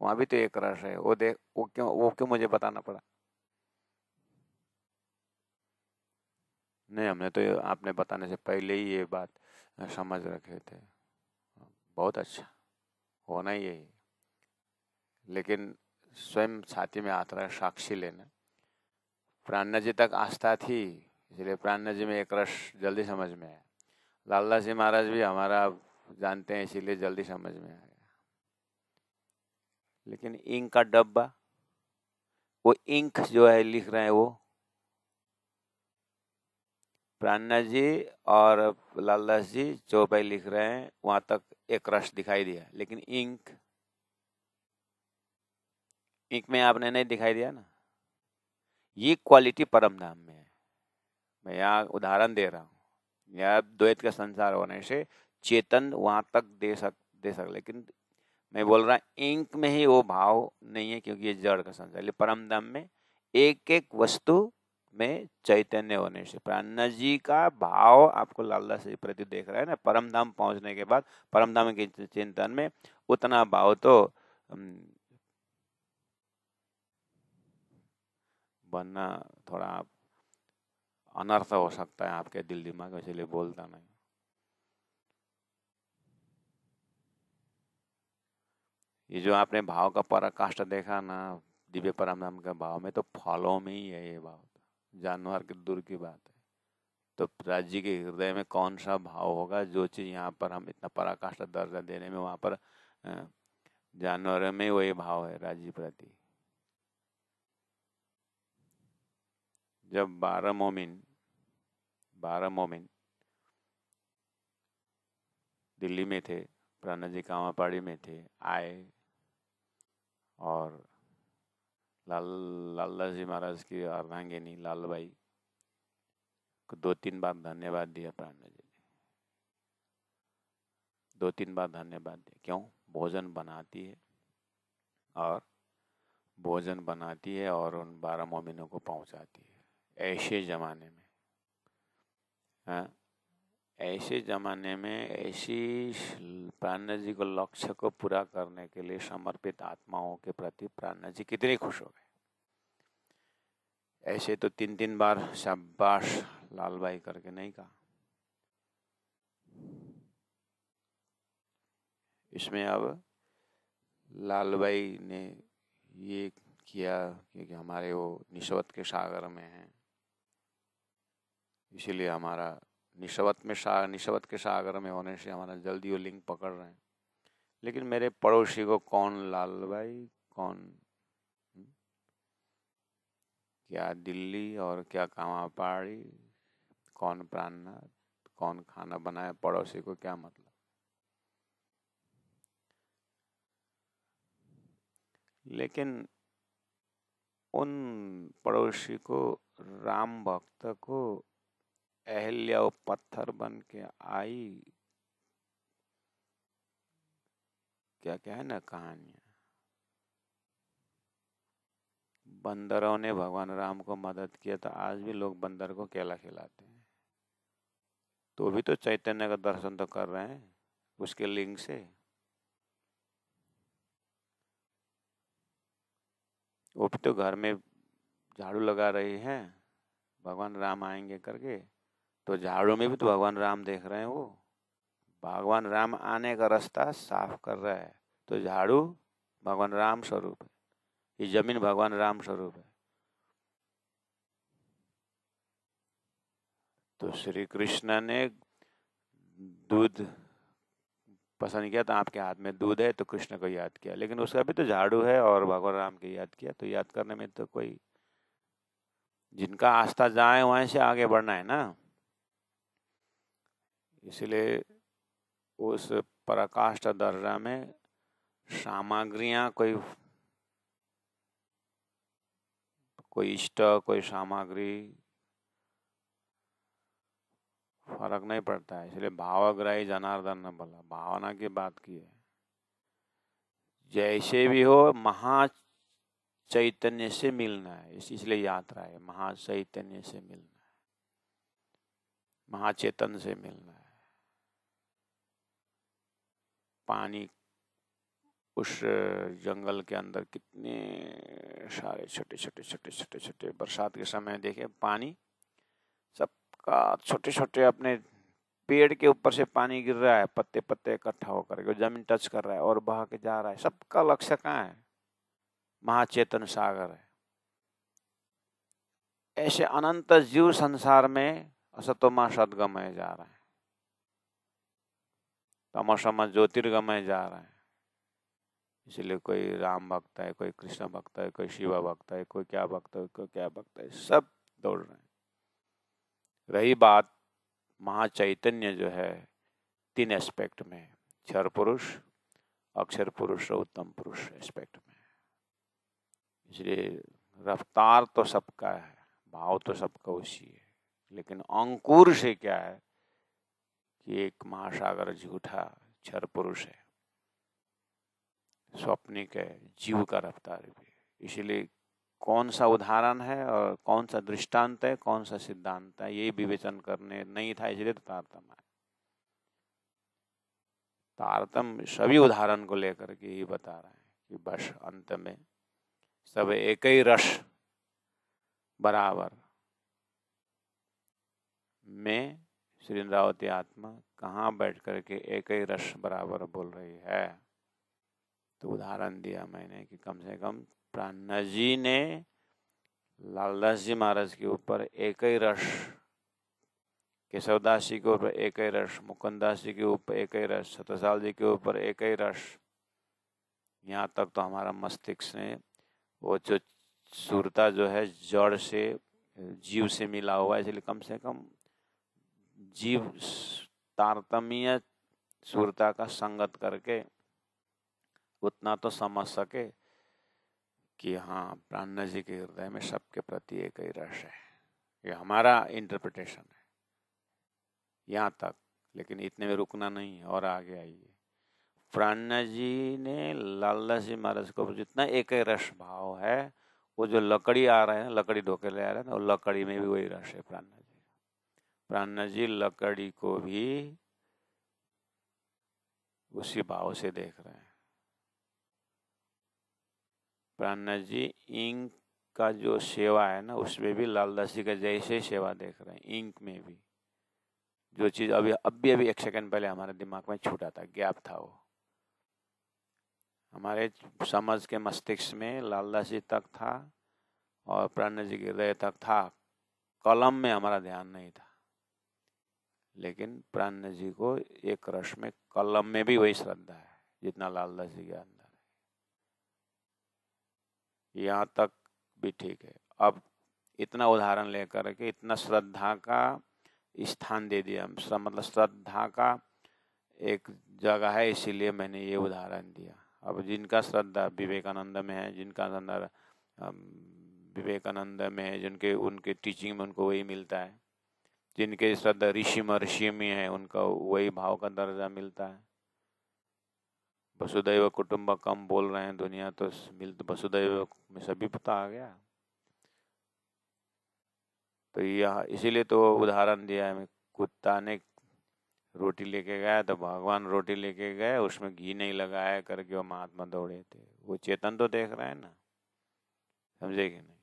वहां भी तो एक रस है, वो देख, वो क्यों मुझे बताना पड़ा। नहीं, हमने तो आपने बताने से पहले ही ये बात समझ रखे थे। बहुत अच्छा, होना ही यही। लेकिन स्वयं छाती में हाथ रख साक्षी लेना। प्राणनाथ जी तक आस्था थी, इसलिए प्राणनाथ जी में एक रस जल्दी समझ में आया। लालदास जी महाराज भी हमारा जानते हैं, इसीलिए जल्दी समझ में आ गया। लेकिन इंक का डब्बा, वो इंक जो है लिख रहे हैं वो प्राणनाथ जी और लालदास जी चौपाई लिख रहे हैं, वहां तक एक रस दिखाई दिया, लेकिन इंक में आपने नहीं दिखाई दिया ना। ये क्वालिटी परम धाम में है। मैं यहाँ उदाहरण दे रहा हूँ। यहाँ द्वैत का संसार होने से चेतन वहां तक दे सक, लेकिन मैं बोल रहा इंक में ही वो भाव नहीं है, क्योंकि ये जड़ का संसार। परम धाम में एक एक वस्तु में चैतन्य होने से प्राणनाथ जी का भाव आपको लालदास जी प्रति देख रहा है ना। परम धाम पहुंचने के बाद परम धाम के चिंतन में उतना भाव तो बनना थोड़ा अनर्थ हो सकता है आपके दिल दिमाग, इसलिए बोलता नहीं। ये जो आपने भाव का पराकाष्ठा देखा ना दिव्य परम धाम के भाव में, तो फलों में ही है ये भाव, जानवर के दूर की बात है। तो राज्य के हृदय में कौन सा भाव होगा, जो चीज यहाँ पर हम इतना पराकाष्ठा दर्जा देने में, वहां पर जानवर में वही भाव है राज्य प्रति। जब 12 मोमिन दिल्ली में थे, प्राणनाथ जी कामापाड़ी में थे, आए और लालदास जी महाराज की अर्धांगिनी लालबाई को 2-3 बार धन्यवाद दिया प्राणनाथ जी ने। 2-3 बार धन्यवाद दिया। क्यों? भोजन बनाती है और उन 12 मोमिनों को पहुंचाती है। ऐसे जमाने में, हाँ, ऐसे जमाने में ऐसी प्राणनाथ जी को लक्ष्य को पूरा करने के लिए समर्पित आत्माओं के प्रति प्राणनाथ जी कितने खुश हो गए। ऐसे तो 3-3 बार शाबाश लालबाई करके नहीं कहा। इसमें अब लालबाई ने ये किया क्योंकि हमारे वो निस्वत के सागर में हैं, इसीलिए हमारा निस्वत के सागर में होने से हमारा जल्दी वो लिंक पकड़ रहे हैं। लेकिन मेरे पड़ोसी को कौन लालबाई, कौन क्या दिल्ली और क्या कामापाड़ी, कौन प्राणनाथ, कौन खाना बनाए, पड़ोसी को क्या मतलब। लेकिन उन पड़ोसी को, राम भक्त को अहल्या वो पत्थर बन के आई, क्या क्या है ना कहानियां। बंदरों ने भगवान राम को मदद किया, तो आज भी लोग बंदर को केला खिलाते हैं, तो भी तो चैतन्य का दर्शन तो कर रहे हैं उसके लिंग से। वो भी तो घर में झाड़ू लगा रही है, भगवान राम आएंगे करके, तो झाड़ू में भी तो भगवान राम देख रहे हैं। वो भगवान राम आने का रास्ता साफ कर रहा है, तो झाड़ू भगवान राम स्वरूप है, ये जमीन भगवान राम स्वरूप है। तो श्री कृष्ण ने दूध पसंद किया, तो आपके हाथ में दूध है, तो कृष्ण को याद किया, लेकिन उसका भी तो झाड़ू है और भगवान राम को याद किया। तो याद करने में तो कोई, जिनका आस्था जाए वहां से आगे बढ़ना है ना। इसलिए उस पराकाष्ठ दर्जा में सामग्रियां कोई इष्ट, कोई सामग्री फर्क नहीं पड़ता है। इसलिए भावग्राही जनार्दन ने बोला, भावना की बात की है। जैसे भी हो महा चैतन्य से मिलना है, इसलिए यात्रा है, महाचैतन्य से मिलना है, महाचेतन से मिलना है। पानी, उस जंगल के अंदर कितने सारे छोटे छोटे छोटे छोटे छोटे, बरसात के समय देखे पानी सबका छोटे छोटे अपने पेड़ के ऊपर से पानी गिर रहा है, पत्ते पत्ते इकट्ठा होकर के जमीन टच कर रहा है और बहा के जा रहा है। सबका लक्ष्य कहाँ है? महाचेतन सागर है। ऐसे अनंत जीव संसार में असतोमा सदगमय जा रहा है, तमसोमा ज्योतिर्गमय जा रहा है। इसलिए कोई राम भक्त है, कोई कृष्ण भक्त है, कोई शिवा भक्त है, कोई क्या भक्त है, कोई क्या भक्त है, सब दौड़ रहे हैं। रही बात महाचैतन्य जो है 3 एस्पेक्ट में, क्षर पुरुष, अक्षर पुरुष और उत्तम पुरुष एस्पेक्ट में। इसलिए रफ्तार तो सबका है, भाव तो सबका उसी है, लेकिन अंकुर से क्या है कि एक महासागर झूठा क्षर पुरुष है, स्वप्निक है, जीव का रफ्तार भी। इसलिए कौन सा उदाहरण है और कौन सा दृष्टांत है, कौन सा सिद्धांत है, यही विवेचन करने नहीं था, इसलिए तो तारतम्य है। तारतम्य सभी उदाहरण को लेकर के ही बता रहे हैं कि बस अंत में सब एक ही रस बराबर में श्री इंद्रावती आत्मा कहाँ बैठ करके एक ही रस बराबर बोल रही है। तो उदाहरण दिया मैंने कि कम से कम प्राणनाथ जी ने लालदास जी महाराज के ऊपर एक ही रस, केशवदास जी के ऊपर एक ही रस, मुकुंदास जी के ऊपर एक ही रस, सतसाल जी के ऊपर एक ही रस। यहाँ तक तो हमारा मस्तिष्क ने वो जो सूरता जो है जड़ से जीव से मिला हुआ है, इसलिए कम से कम जीव तारतम्य सूरता का संगत करके उतना तो समझ सके कि हाँ प्राणनाथ जी के हृदय में सबके प्रति एक ही रस है। ये हमारा इंटरप्रिटेशन है यहाँ तक, लेकिन इतने में रुकना नहीं है और आगे आइए। प्राणनाथ जी ने लालदास जी महाराज को जितना एक ही रस भाव है, वो जो लकड़ी आ रहा है ना, लकड़ी ढोके ले आ रहा है ना, वो लकड़ी में भी वही रस है प्राणनाथ जी। प्राणनाथ जी लकड़ी को भी उसी भाव से देख रहे हैं। प्राणनाथ जी इंक का जो सेवा है ना, उसमें भी लालदास जी का जैसे सेवा देख रहे हैं। इंक में भी जो चीज अभी एक सेकंड पहले हमारे दिमाग में छूटा था, गैप था, वो हमारे समझ के मस्तिष्क में लालदास जी तक था और प्राणनाथ जी के हृदय तक था, कलम में हमारा ध्यान नहीं था। लेकिन प्राणनाथ जी को एक रस में, कलम में भी वही श्रद्धा है जितना लालदास जी के अंदर है। यहाँ तक भी ठीक है। अब इतना उदाहरण लेकर के इतना श्रद्धा का स्थान दे दिया, मतलब श्रद्धा का एक जगह है, इसीलिए मैंने ये उदाहरण दिया। अब जिनका श्रद्धा विवेकानंद में है, जिनका अंदर विवेकानंद में है, जिनके उनके टीचिंग में उनको वही मिलता है, जिनके श्रद्धा ऋषि महर्षि में है, उनका वही भाव का दर्जा मिलता है। वसुदैव कुटुंबकम बोल रहे हैं दुनिया, तो वसुदैव में सभी पता आ गया। तो यह इसीलिए तो उदाहरण दिया है। कुत्ता ने रोटी लेके गया तो भगवान रोटी लेके गए, उसमें घी नहीं लगाया करके वो महात्मा दौड़े थे। वो चेतन तो देख रहे हैं ना, समझे कि नहीं?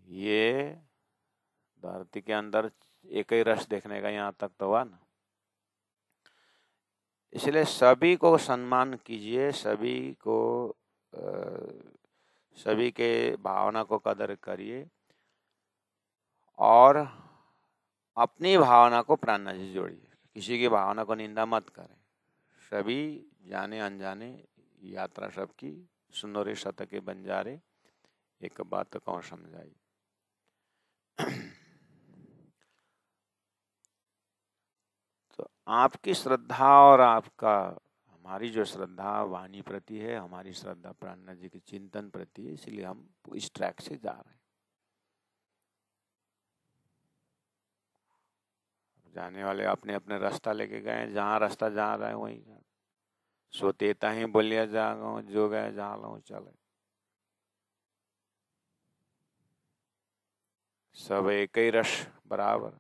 ये धरती के अंदर एक ही रस देखने का यहाँ तक तो हुआ ना। इसलिए सभी को सम्मान कीजिए, सभी के भावना को कदर करिए और अपनी भावना को प्राणनाथ जी जोड़िए। किसी की भावना को निंदा मत करें। सभी जाने अनजाने यात्रा सबकी, सुनोरे शतके बंजारे, एक बात कौन समझाई। तो आपकी श्रद्धा और आपका, हमारी जो श्रद्धा वाणी प्रति है, हमारी श्रद्धा प्राणनाथ जी के चिंतन प्रति है, इसलिए हम इस ट्रैक से जा रहे हैं। जाने वाले अपने अपने रास्ता लेके गए, जहाँ रास्ता जा रहा है वहीं जा। सोतेता ही बोलिया जागो, जो गए जहाँ लो चले। सब एक ही रस बराबर।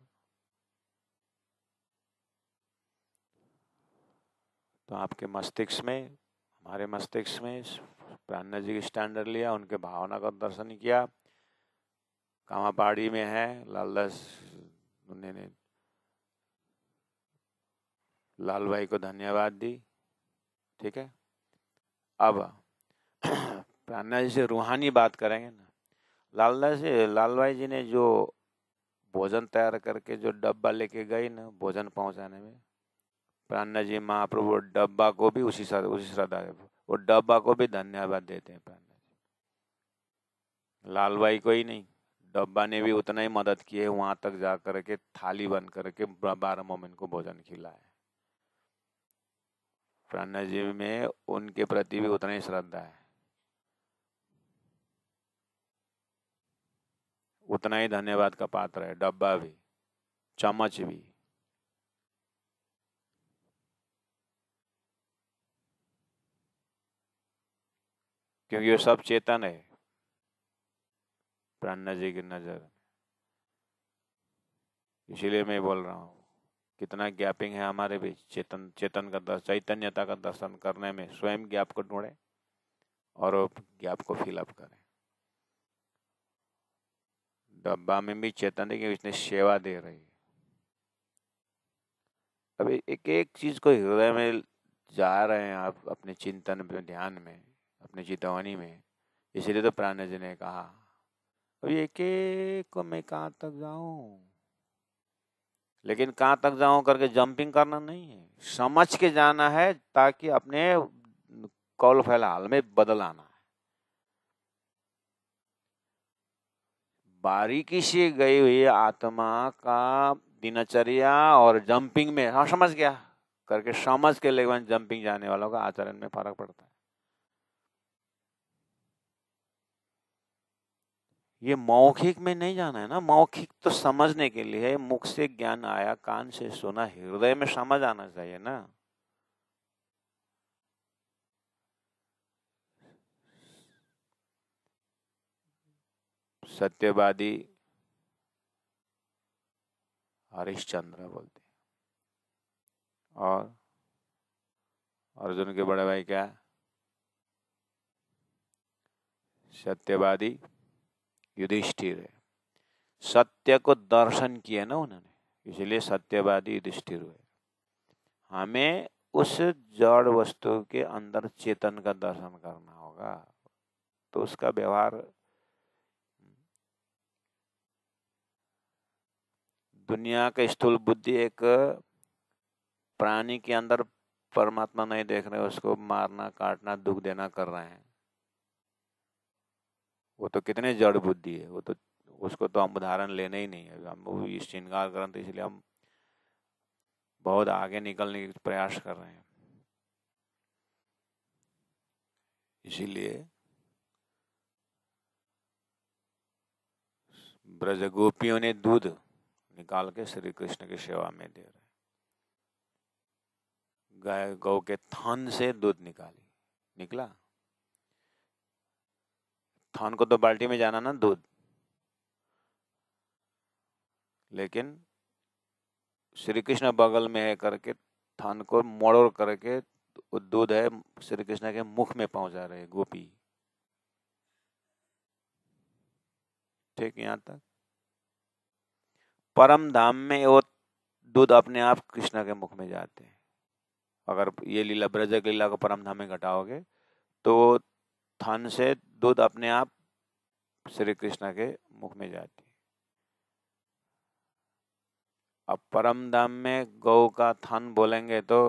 तो आपके मस्तिष्क में, हमारे मस्तिष्क में प्राणनाथ जी की स्टैंडर्ड लिया, उनके भावना का दर्शन किया। कामाबाड़ी में है लालदास, उन्होंने लाल भाई को धन्यवाद दी। ठीक है। अब प्राणनाथ जी से रूहानी बात करेंगे ना। लाल भाई जी ने जो भोजन तैयार करके जो डब्बा लेके गई ना भोजन पहुंचाने में, प्राणनाथ जी महाप्रभु डब्बा को भी उसी श्रद्धा है, वो डब्बा को भी धन्यवाद देते हैं प्राणनाथ जी। लाल भाई को ही नहीं, डब्बा ने भी उतना ही मदद की है, वहां तक जा करके थाली बन करके 12 मोमिन को भोजन खिलाया। प्राणनाथ जी में उनके प्रति भी उतना ही श्रद्धा है, उतना ही धन्यवाद का पात्र है डब्बा भी, चम्मच भी। क्योंकि वो सब चेतन है प्राणनाथ जी की नजर। इसीलिए मैं बोल रहा हूँ कितना गैपिंग है हमारे बीच। चेतन का दर्शन, चैतन्यता का दर्शन करने में स्वयं गैप को ढूंढे और वो गैप को फिलअप करें। डब्बा में भी चेतन है कि इसने सेवा दे रही है। अभी एक एक चीज को हृदय में जा रहे हैं आप अपने चिंतन में, ध्यान में, अपने चितवनी में। इसीलिए तो प्राणनाथ जी ने कहा अभी एक एक को मैं कहाँ तक जाऊं, लेकिन कहाँ तक जाऊं करके जंपिंग करना नहीं है, समझ के जाना है ताकि अपने कौल फिलहाल में बदल आना है। बारीकी से गई हुई आत्मा का दिनचर्या और जंपिंग में, हाँ समझ गया करके समझ के लेकिन जंपिंग जाने वालों का आचरण में फर्क पड़ता है। ये मौखिक में नहीं जाना है ना, मौखिक तो समझने के लिए है, मुख से ज्ञान आया, कान से सुना, हृदय में समझ आना चाहिए ना। सत्यवादी हरिश्चंद्र बोलते और अर्जुन के बड़े भाई क्या, सत्यवादी युधिष्ठिर है। सत्य को दर्शन किया ना उन्होंने, इसलिए सत्यवादी युधिष्ठिर हुए। हमें उस जड़ वस्तु के अंदर चेतन का दर्शन करना होगा, तो उसका व्यवहार दुनिया का स्थूल बुद्धि एक प्राणी के अंदर परमात्मा नहीं देख रहे, उसको मारना काटना दुख देना कर रहे हैं। वो तो कितने जड़ बुद्धि है, वो तो उसको तो हम उदाहरण लेने ही नहीं है। हम वो श्रृंगार ग्रंथ, इसलिए हम बहुत आगे निकलने के प्रयास कर रहे हैं। इसीलिए ब्रज गोपियों ने दूध निकाल के श्री कृष्ण की सेवा में दे रहे, गाय गौ के थन से दूध निकला। थन को तो बाल्टी में जाना ना दूध, लेकिन श्री कृष्ण बगल में है करके थन को मोड़ करके दूध है श्री कृष्ण के मुख में पहुंचा रहे गोपी। ठीक, यहाँ तक परम धाम में वो दूध अपने आप कृष्ण के मुख में जाते हैं। अगर ये लीला ब्रज की लीला को परम धाम में घटाओगे तो थन से दूध अपने आप श्री कृष्ण के मुख में जाती है। अब परम धाम में गौ का थन बोलेंगे तो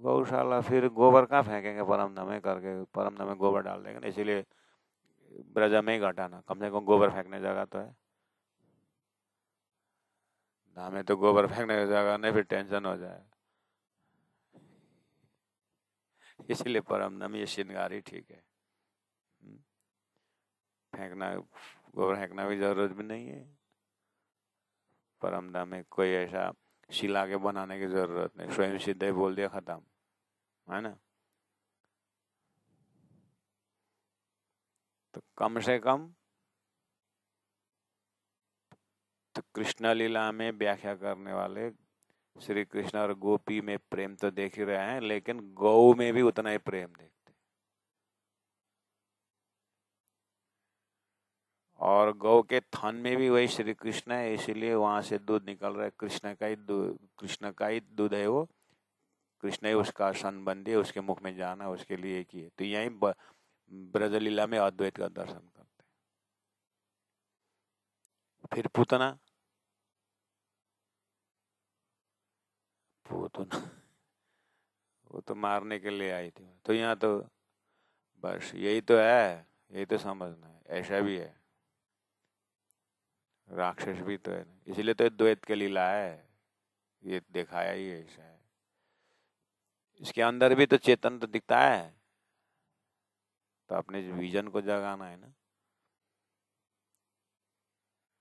गौशाला, फिर गोबर कहाँ फेंकेंगे परम धाम में करके, परम धाम में गोबर डाल देंगे ना। इसीलिए ब्रज में ही घटाना, कम से कम गोबर फेंकने जगह तो है। धाम में तो गोबर फेंकने की जगह नहीं, फिर टेंशन हो जाए। इसलिए परम धाम ये श्रृंगार ही ठीक है। फेंकना, गोबर फेंकना भी जरूरत भी नहीं है। परम धाम में कोई ऐसा शिला के बनाने की जरूरत नहीं, स्वयं सिद्ध ही बोल दिया, खत्म, है ना। तो कम से कम तो कृष्ण लीला में व्याख्या करने वाले श्री कृष्ण और गोपी में प्रेम तो देख ही रहे हैं, लेकिन गौ में भी उतना ही प्रेम देखते। और गौ के थन में भी वही श्री कृष्ण है, इसीलिए वहां से दूध निकल रहा है, कृष्ण का ही दूध है वो, कृष्ण ही उसका संबंधी है, उसके मुख में जाना उसके लिए एक ही है। तो यही ब्रजलीला में अद्वैत का दर्शन करते। फिर पूतना पूतना वो तो मारने के लिए आई थी। तो यहाँ तो बस यही तो है, यही तो समझना है, ऐसा भी है, राक्षस भी तो है, इसलिए तो द्वैत की लीला है, ये दिखाया ही ऐसा है। इसके अंदर भी तो चेतन तो दिखता है, तो अपने विजन को जगाना है ना।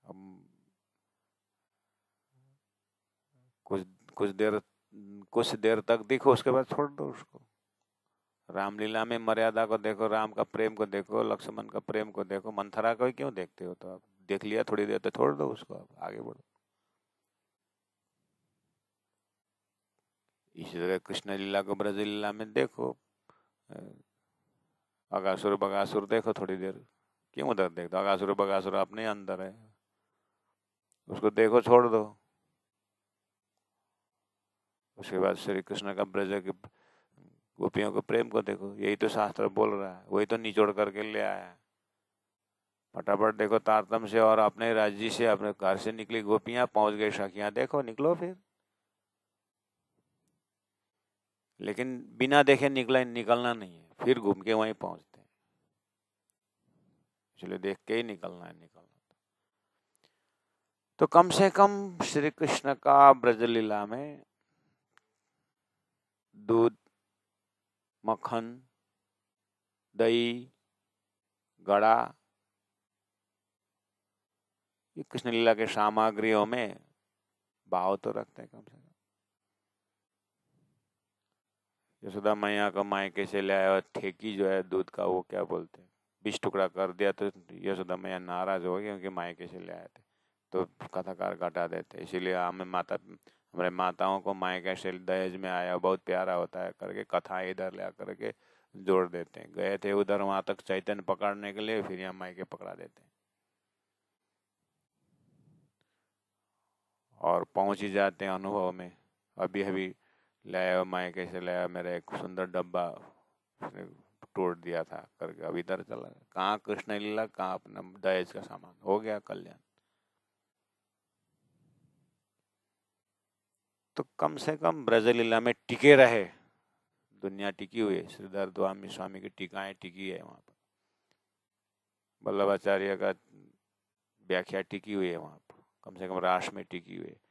अब कुछ कुछ देर तक देखो, उसके बाद छोड़ दो उसको। रामलीला में मर्यादा को देखो, राम का प्रेम को देखो, लक्ष्मण का प्रेम को देखो, मंथरा को क्यों देखते हो? तो आप देख लिया थोड़ी देर, तो छोड़ दो उसको, आप आगे बढ़ो। इसी तरह कृष्ण लीला को ब्रज लीला में देखो, अगासुर बगासुर देखो थोड़ी देर, क्यों उधर देखते? अगासुर बगासुर अपने अंदर है, उसको देखो, छोड़ दो। उसके बाद श्री कृष्ण का ब्रज के गोपियों को प्रेम को देखो, यही तो शास्त्र बोल रहा है, वही तो निचोड़ करके ले आया है। फटाफट देखो तारतम से और अपने राज्य से, अपने घर से निकली गोपियां पहुंच गई सखियां, देखो निकलो फिर। लेकिन बिना देखे निकलना नहीं है, फिर घूम के वहीं पहुंचते हैं, इसलिए देख के ही निकलना है। तो कम से कम श्री कृष्ण का ब्रज लीला में दूध, मक्खन, दही, गड़ा, ये कृष्ण लीला के सामग्रियों में भाव तो रखते हैं कम से कम। यशोदा मैया को मायके से ले आया ठेकी जो है दूध का, वो क्या बोलते हैं, 20 टुकड़ा कर दिया तो यशोदा मैया नाराज हो गई, क्योंकि मायके से ले आए थे, तो कथाकार घटा देते। इसीलिए हमारे माताओं को मायके से दहेज में आया बहुत प्यारा होता है करके कथा इधर ले करके जोड़ देते हैं। गए थे उधर, वहां तक चैतन्य पकड़ने के लिए, फिर यहाँ मायके पकड़ा देते हैं और पहुंच ही जाते हैं अनुभव में। अभी अभी लाया मायके से लाया, मेरा एक सुंदर डब्बा तोड़ दिया था करके, अब इधर चला, कहाँ कृष्ण लीला, कहाँ अपना दहेज का सामान, हो गया कल्याण। तो कम से कम ब्रज लीला में टिके रहे, दुनिया टिकी हुई है, श्रीधर स्वामी स्वामी की टीकाएं टिकी है वहां पर, वल्लभाचार्य का व्याख्या टिकी हुई है वहां पर, कम से कम रास में टिकी हुई है।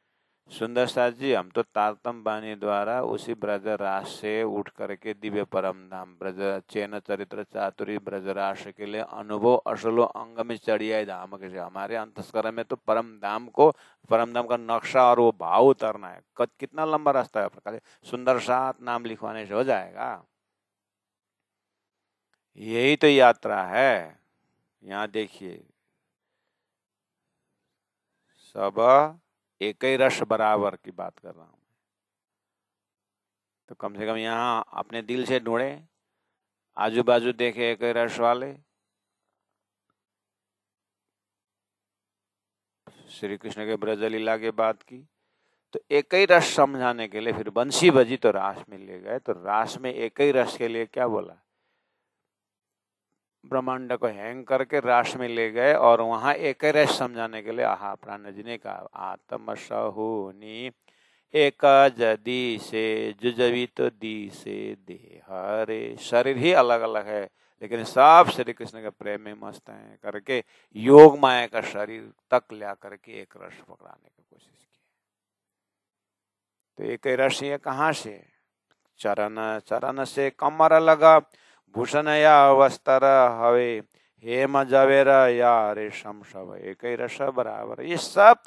सुंदर साथ जी, हम तो तारतम बानी द्वारा उसी ब्रज रास से उठ करके दिव्य परम धाम ब्रज चैन चरित्र चातुरी ब्रज रास के लिए अनुभव असलो अंग में चढ़िया धाम के, हमारे अंतस्कर में तो परम धाम का नक्शा और वो भाव उतरना है। कितना लंबा रास्ता है प्रकार, सुंदर साथ नाम लिखवाने से हो जाएगा? यही तो यात्रा है। यहाँ देखिए, सब एक ही रस बराबर की बात कर रहा हूं, तो कम से कम यहाँ अपने दिल से ढूंढे, आजू बाजू देखे एक ही रस वाले। श्री कृष्ण के ब्रज लीला के बात की, तो एक ही रस समझाने के लिए फिर बंसी बजी तो रास में ले गए, तो रास में एक ही रस के लिए क्या बोला, ब्रह्मांड को हैंग करके रास में ले गए, और वहां एक ही रस समझाने के लिए आहा प्राण जी ने कहा आत्म सहुनी एक जदी से जुजवी तो दी से देह रे, शरीर ही अलग अलग है लेकिन सब श्री कृष्ण के प्रेम में मस्त हैं करके योग माया का शरीर तक ला करके एक रस पकड़ाने की कोशिश की। तो एक रस ये कहाँ से, चरण चरण से कमर लगा, भूषण या वस्त्र हवे, हेम जवेर या रेशम सब एक ही रस बराबर। ये सब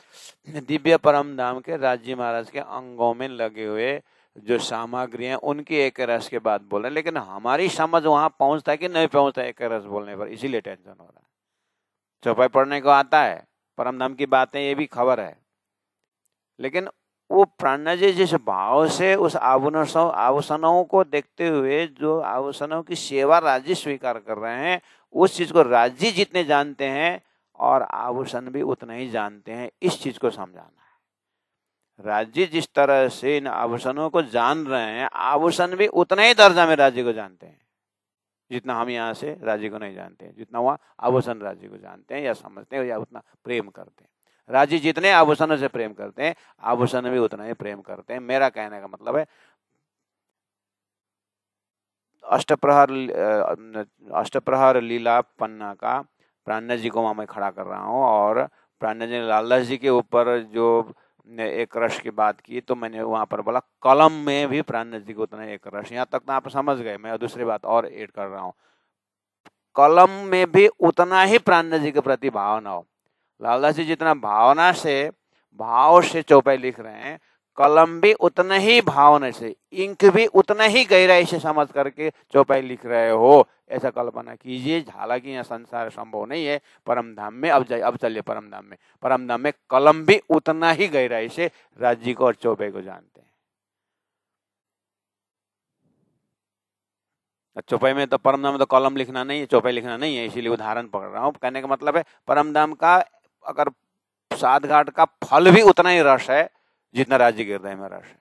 दिव्य परम धाम के राज्य महाराज के अंगों में लगे हुए जो सामग्री हैं उनकी एक रस के बात बोल रहे हैं, लेकिन हमारी समझ वहां पहुंचता है कि नहीं पहुंचता एक रस बोलने पर, इसीलिए टेंशन हो रहा है। चौपाई पढ़ने को आता है, परम धाम की बातें, ये भी खबर है, लेकिन वो प्राण जी जिस भाव से उस आभूषणों को देखते हुए जो आभूषणों की सेवा राज्य स्वीकार कर रहे हैं, उस चीज को राज्य जितने जानते हैं और आभूषण भी उतना ही जानते हैं, इस चीज को समझाना है। राज्य जिस तरह से इन आभूषणों को जान रहे हैं, आभूषण भी उतना ही दर्जा में राज्य को जानते हैं। जितना हम यहाँ से राज्य को नहीं जानते हैं, जितना वहाँ आभूषण राज्य को जानते हैं या समझते हैं या उतना प्रेम करते हैं। राज्य जितने आभूषणों से प्रेम करते हैं, आभूषण भी उतना ही प्रेम करते हैं। मेरा कहने का मतलब है अष्टप्रहर लीला पन्ना का प्राणनाथ जी को वहां मैं खड़ा कर रहा हूँ, और प्राणनाथ जी ने लालदास जी के ऊपर जो एक रस की बात की, तो मैंने वहां पर बोला कलम में भी प्राणनाथ जी को उतना एक रस। यहाँ तक तो आप समझ गए, मैं दूसरी बात और ऐड कर रहा हूँ, कलम में भी उतना ही प्राणनाथ जी के प्रति भावना हो। लालदास जी जितना भाव से चौपाई लिख रहे हैं, कलम भी उतना ही भावना से, इंक भी उतना ही गहराई से समझ करके चौपाई लिख रहे हो, ऐसा कल्पना कीजिए। हालांकि यहाँ संसार संभव नहीं है, परम धाम में अब चलिए परम धाम में कलम भी उतना ही गहराई से राज्य को और चौपाई को जानते हैं। चौपाई में तो परम धाम में तो कलम लिखना नहीं है, चौपाई लिखना नहीं है, इसीलिए उदाहरण पकड़ रहा हूँ। कहने का मतलब है परम धाम का अगर सात घाट का फल भी उतना ही रस है जितना राज्य के हृदय में रस है।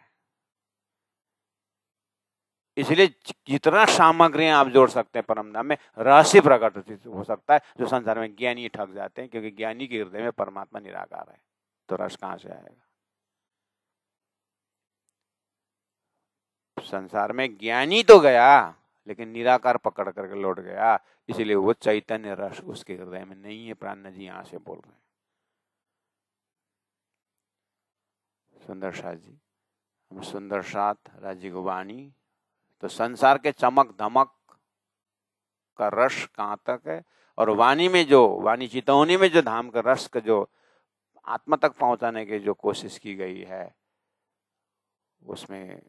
इसलिए जितना सामग्रियां आप जोड़ सकते हैं परम धाम में, रस ही प्रकट हो सकता है। जो संसार में ज्ञानी ठग जाते हैं, क्योंकि ज्ञानी के हृदय में परमात्मा निराकार है, तो रस कहां से आएगा? संसार में ज्ञानी तो गया, लेकिन निराकार पकड़ करके लौट गया, इसलिए वो चैतन्य रस उसके हृदय में नहीं है। प्राणनाथ जी यहां से बोल रहे हैं। सुंदर साथ जी, हम सुंदर साथ राज्य को वाणी, तो संसार के चमक धमक का रस कहाँ तक है, और वाणी चितौनी में जो धाम का रस का जो आत्मा तक पहुंचाने की जो कोशिश की गई है, उसमें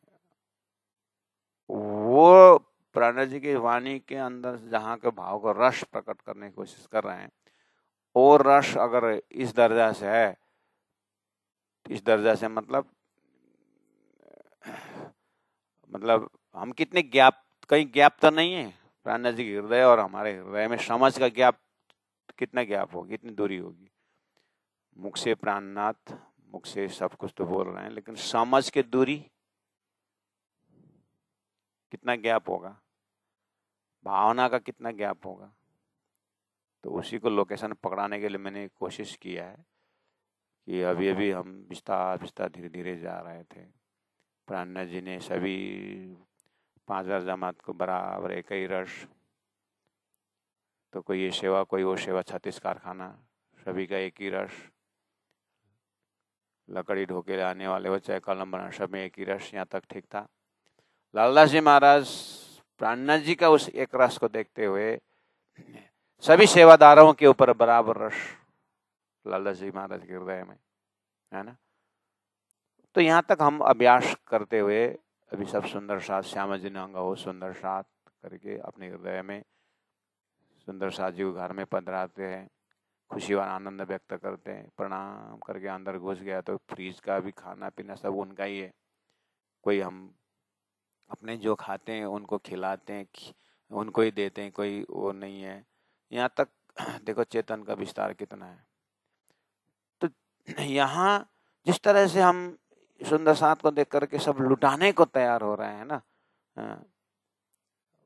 वो प्राणनाथ जी की वाणी के अंदर जहाँ के भाव का रस प्रकट करने की कोशिश कर रहे हैं, और रस अगर इस दर्जा से है, इस दर्जा से मतलब हम कितने कहीं गैप तो नहीं है प्राणनाथ जी के हृदय और हमारे हृदय में? समझ का गैप कितना गैप होगी, कितनी दूरी होगी? मुख से प्राणनाथ, मुख से सब कुछ तो बोल रहे हैं, लेकिन समझ की दूरी कितना गैप होगा, भावना का कितना गैप होगा? तो उसी को लोकेशन पकड़ाने के लिए मैंने कोशिश किया है कि अभी अभी हम विस्तार धीरे धीरे जा रहे थे। प्राणनाथ जी ने सभी 5000 जमात को बराबर एक ही रस, तो कोई ये सेवा कोई वो सेवा, 36 कारखाना, सभी का एक ही रस, लकड़ी ढोके लाने वाले हो चाहे कलम बना, सब में एक ही रस। यहाँ तक ठीक था। लालदास जी महाराज प्राणनाथ जी का उस एक रस को देखते हुए सभी सेवादारों के ऊपर बराबर रस लालदास जी महाराज के हृदय में है ना। तो यहाँ तक हम अभ्यास करते हुए अभी सब सुंदर साथ श्यामा जी ने अंगा हो सुंदर साथ करके अपने हृदय में सुंदर साथ जी को घर में पधराते हैं, खुशी और आनंद व्यक्त करते हैं, प्रणाम करके अंदर घुस गया तो फ्रीज का भी खाना पीना सब उनका ही है। कोई हम अपने जो खाते हैं उनको खिलाते हैं, उनको ही देते हैं, कोई वो नहीं है। यहाँ तक देखो चेतन का विस्तार कितना है। तो यहाँ जिस तरह से हम सुंदर साथ को देख करके सब लुटाने को तैयार हो रहे हैं ना,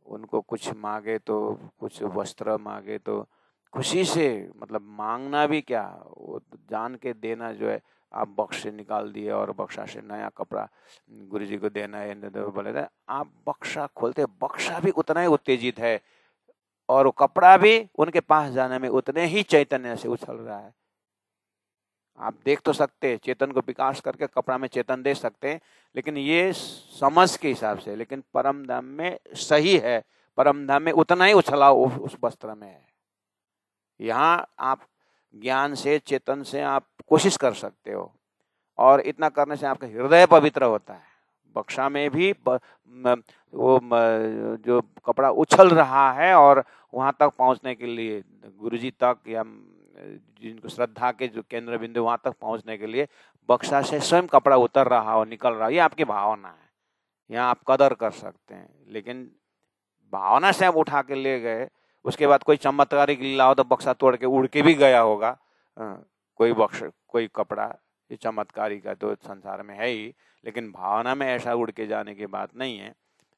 उनको कुछ मांगे तो कुछ वस्त्र मांगे तो खुशी से, मतलब मांगना भी क्या, वो जान के देना जो है। आप बक्स से निकाल दिए और बक्सा से नया कपड़ा गुरु जी को देना है, बोले थे आप बक्सा खोलते, बक्सा भी उतना ही उत्तेजित है और कपड़ा भी उनके पास जाने में उतने ही चैतन्य से उछल रहा है। आप देख तो सकते हैं, चेतन को विकास करके कपड़ा में चेतन दे सकते हैं, लेकिन ये समझ के हिसाब से। लेकिन परम धाम में सही है, परम धाम में उतना ही उछलाव उस वस्त्र में है। यहाँ आप ज्ञान से चेतन से आप कोशिश कर सकते हो, और इतना करने से आपका हृदय पवित्र होता है। बक्सा में भी वो जो कपड़ा उछल रहा है, और वहां तक पहुंचने के लिए गुरुजी तक या जिनको श्रद्धा के जो केंद्र बिंदु वहां तक पहुंचने के लिए बक्सा से स्वयं कपड़ा उतर रहा हो, निकल रहा हो, ये आपकी भावना है। यहाँ आप कदर कर सकते हैं, लेकिन भावना से आप उठा के ले गए, उसके बाद कोई चमत्कारिक लीला हो तो बक्सा तोड़ के उड़ के भी गया होगा। कोई कपड़ा, ये चमत्कारी का तो संसार में है ही, लेकिन भावना में ऐसा उड़ के जाने की बात नहीं है।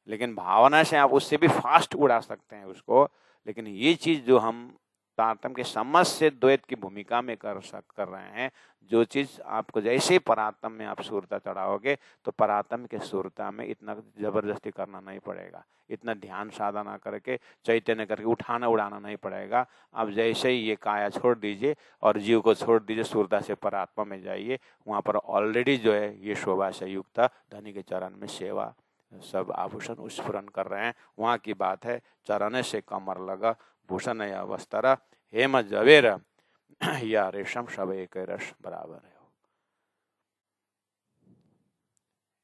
लेकिन भावना से आप उससे भी फास्ट उड़ा सकते हैं उसको। लेकिन ये चीज जो हम तारतम्य के समझ से द्वैत की भूमिका में कर रहे हैं, जो चीज आपको जैसे ही परातम में आप सूरता चढ़ाओगे तो परातम के सूरता में इतना जबरदस्ती करना नहीं पड़ेगा, इतना ध्यान साधना करके चैतन्य करके उठाना उड़ाना नहीं पड़ेगा। आप जैसे ही ये काया छोड़ दीजिए और जीव को छोड़ दीजिए, सूरता से परात्मा में जाइए, वहाँ पर ऑलरेडी जो है ये शोभा से युक्त धनी के चरण में सेवा सब आभूषण स्फुरन कर रहे हैं। वहाँ की बात है, चरण से कमर लगा भूषण या वस्त्र हेम जवेर या रेशम सब एक रस बराबर है।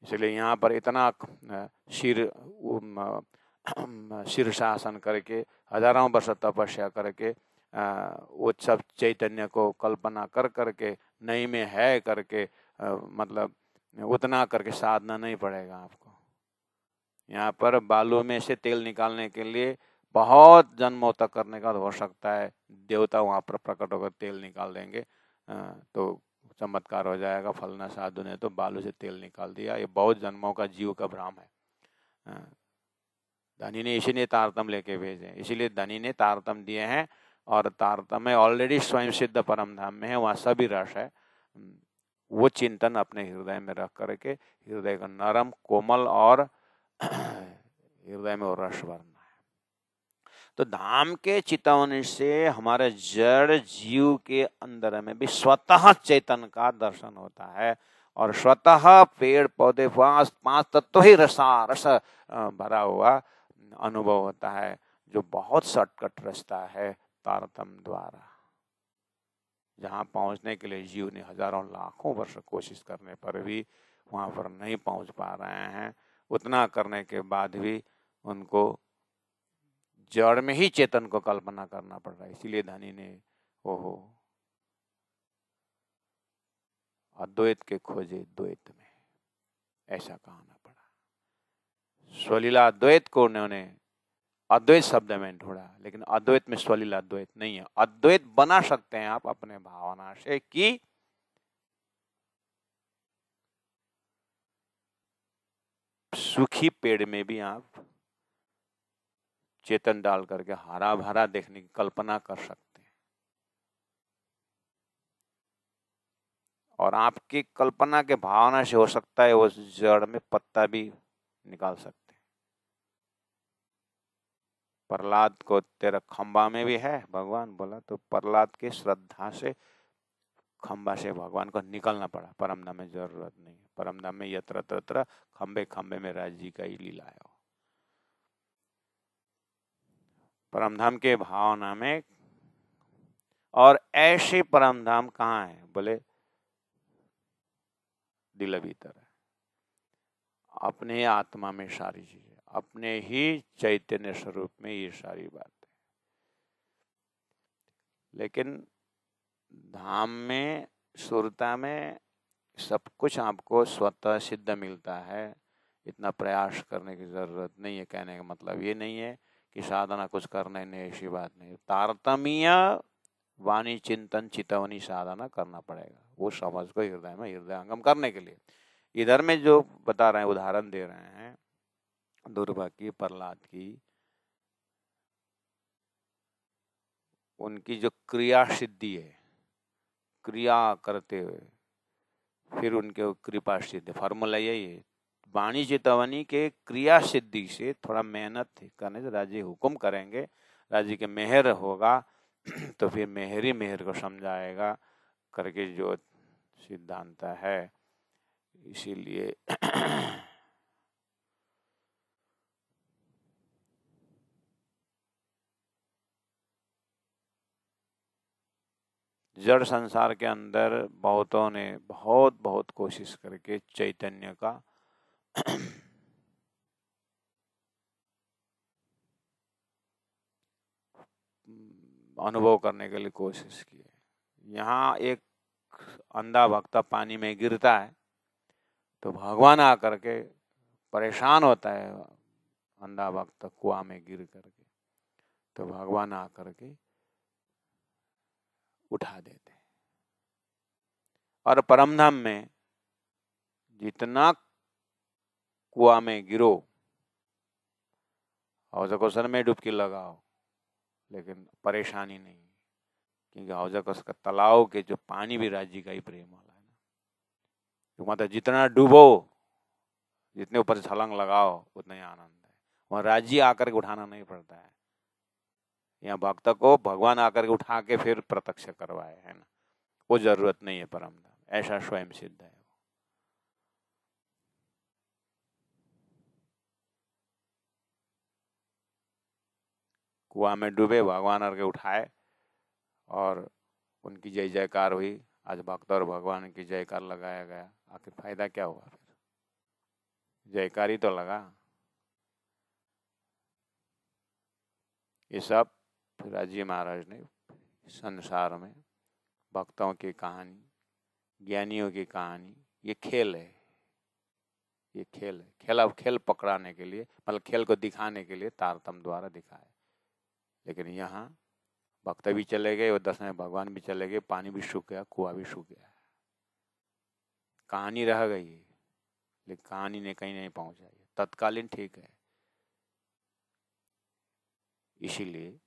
इसलिए यहाँ पर इतना शीर्षासन करके हजारों वर्ष तपस्या करके वो सब चैतन्य को कल्पना कर करके नहीं में है करके मतलब उतना करके साधना नहीं पड़ेगा आपको। यहाँ पर बालू में से तेल निकालने के लिए बहुत जन्मों तक करने का हो सकता है, देवता वहाँ पर प्रकट होकर तेल निकाल देंगे तो चमत्कार हो जाएगा। फलना साधु ने तो बालू से तेल निकाल दिया। ये बहुत जन्मों का जीव का भ्रम है। धनी ने इसीलिए तारतम लेके भेजे, इसीलिए धनी ने तारतम दिए हैं। और तारतम में ऑलरेडी स्वयं सिद्ध परम धाम में है, वहाँ सभी रस है। वो चिंतन अपने हृदय में रख करके हृदय को नरम कोमल और हृदय में और रस भरना है। तो धाम के चितवनी से हमारे जड़ जीव के अंदर में भी स्वतः चैतन्य का दर्शन होता है और स्वतः पेड़ पौधे पांच तत्व ही रस भरा हुआ अनुभव होता है, जो बहुत शॉर्टकट रास्ता है तारतम द्वारा, जहाँ पहुँचने के लिए जीव ने हजारों लाखों वर्ष कोशिश करने पर भी वहाँ पर नहीं पहुँच पा रहे हैं। उतना करने के बाद भी उनको जड़ में ही चेतन को कल्पना करना पड़ रहा है। इसीलिए धनी ने ओहो अद्वैत के खोजे द्वैत में, ऐसा कहना पड़ा। स्वलीला अद्वैत को उन्होंने अद्वैत शब्द में ढूंढा, लेकिन अद्वैत में स्वलीला अद्वैत नहीं है। अद्वैत बना सकते हैं आप अपने भावना से कि सूखी पेड़ में भी आप चेतन डाल करके हरा भरा देखने की कल्पना कर सकते हैं, और आपकी कल्पना के भावना से हो सकता है वो जड़ में पत्ता भी निकाल सकते हैं। प्रहलाद को तेरा खंबा में भी है भगवान बोला, तो प्रहलाद की श्रद्धा से खंबा से भगवान को निकलना पड़ा। परमधाम में जरूरत नहीं, परमधाम में यत्र तत्र खंबे खंबे में राज जी का ही लीला है। परमधाम के भावना में, और ऐसे परमधाम कहाँ है बोले दिल भीतर है, अपने आत्मा में सारी चीजें, अपने ही चैतन्य स्वरूप में ये सारी बात है। लेकिन धाम में सुरता में सब कुछ आपको स्वतः सिद्ध मिलता है, इतना प्रयास करने की जरूरत नहीं है। कहने का मतलब ये नहीं है कि साधना कुछ करना ही नहीं, ऐसी बात नहीं। तारतम्य वाणी चिंतन चितवनी साधना करना पड़ेगा, वो समझ को हृदय में हृदयंगम करने के लिए। इधर में जो बता रहे हैं, उदाहरण दे रहे हैं दुर्वा की, प्रहलाद की, उनकी जो क्रिया सिद्धि है, क्रिया करते हुए फिर उनके कृपा सिद्धि, फॉर्मूला यही है। वाणी चितवनी के क्रिया सिद्धि से थोड़ा मेहनत करने से राजी हुक्म करेंगे, राजी के मेहर होगा तो फिर मेहर ही मेहर को समझाएगा करके जो सिद्धांत है। इसीलिए जड़ संसार के अंदर बहुतों ने बहुत कोशिश करके चैतन्य का अनुभव करने के लिए कोशिश की है। यहाँ एक अंधा भक्त पानी में गिरता है तो भगवान आकर के परेशान होता है, अंधा भक्त कुआं में गिर करके, तो भगवान आकर के उठा देते। और परमधाम में जितना कुआं में गिरो हौज कौशल में डुबकी लगाओ, लेकिन परेशानी नहीं, क्योंकि हौज कौशल का तालाब के जो पानी भी राज्य का ही प्रेम वाला है ना। तो मतलब जितना डूबो, जितने ऊपर छलांग लगाओ, उतना ही आनंद है। वहाँ राज्य आकर के उठाना नहीं पड़ता है, यहाँ भक्त को भगवान आकर के उठा के फिर प्रत्यक्ष करवाए, है ना। वो जरूरत नहीं है परम धाम, ऐसा स्वयं सिद्ध है। कुआं में डूबे, भगवान आकर के उठाए और उनकी जय जयकार हुई। आज भक्त और भगवान की जयकार लगाया गया, आखिर फायदा क्या हुआ? फिर जयकार ही तो लगा। ये सब राजी महाराज ने संसार में भक्तों की कहानी, ज्ञानियों की कहानी, ये खेल है, ये खेल है। खेल, अब खेल पकड़ाने के लिए, मतलब खेल को दिखाने के लिए तारतम्य द्वारा दिखाए। लेकिन यहाँ भक्त भी चले गए और 10 में भगवान भी चले गए, पानी भी सूख गया, कुआं भी सूख गया, कहानी रह गई, लेकिन कहानी ने कहीं नहीं पहुंचाई। तत्कालीन ठीक है। इसीलिए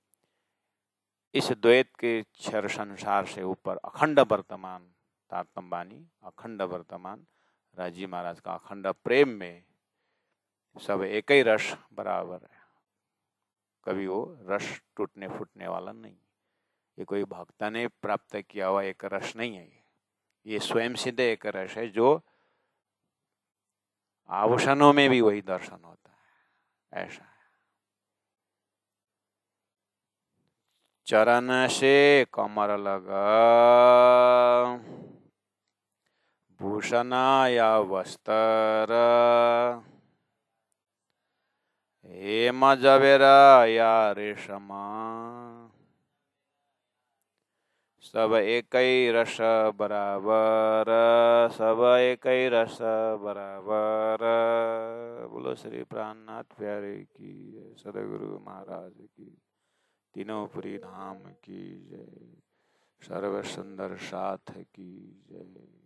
इस द्वैत के क्षर संसार से ऊपर अखंड वर्तमान तारतम्य वाणी, अखंड वर्तमान राजी महाराज का अखंड प्रेम में सब एक ही रस बराबर है। कभी वो रस टूटने फूटने वाला नहीं। ये कोई भक्त ने प्राप्त किया हुआ एक रस नहीं है, ये स्वयं सिद्ध एक रस है, जो आभूषणों में भी वही दर्शन होता है, ऐसा है। चरण से कमर लगा भूषण या वस्त्र, हेम जवेरा या रेशम, सब एक ही रस बराबर, सब एक ही रस बराबर। बोलो श्री प्राणनाथ प्यारे की जय, सदगुरु महाराज की, तीनों पुरी धाम की जय, सर्व सुंदर साथ की जय।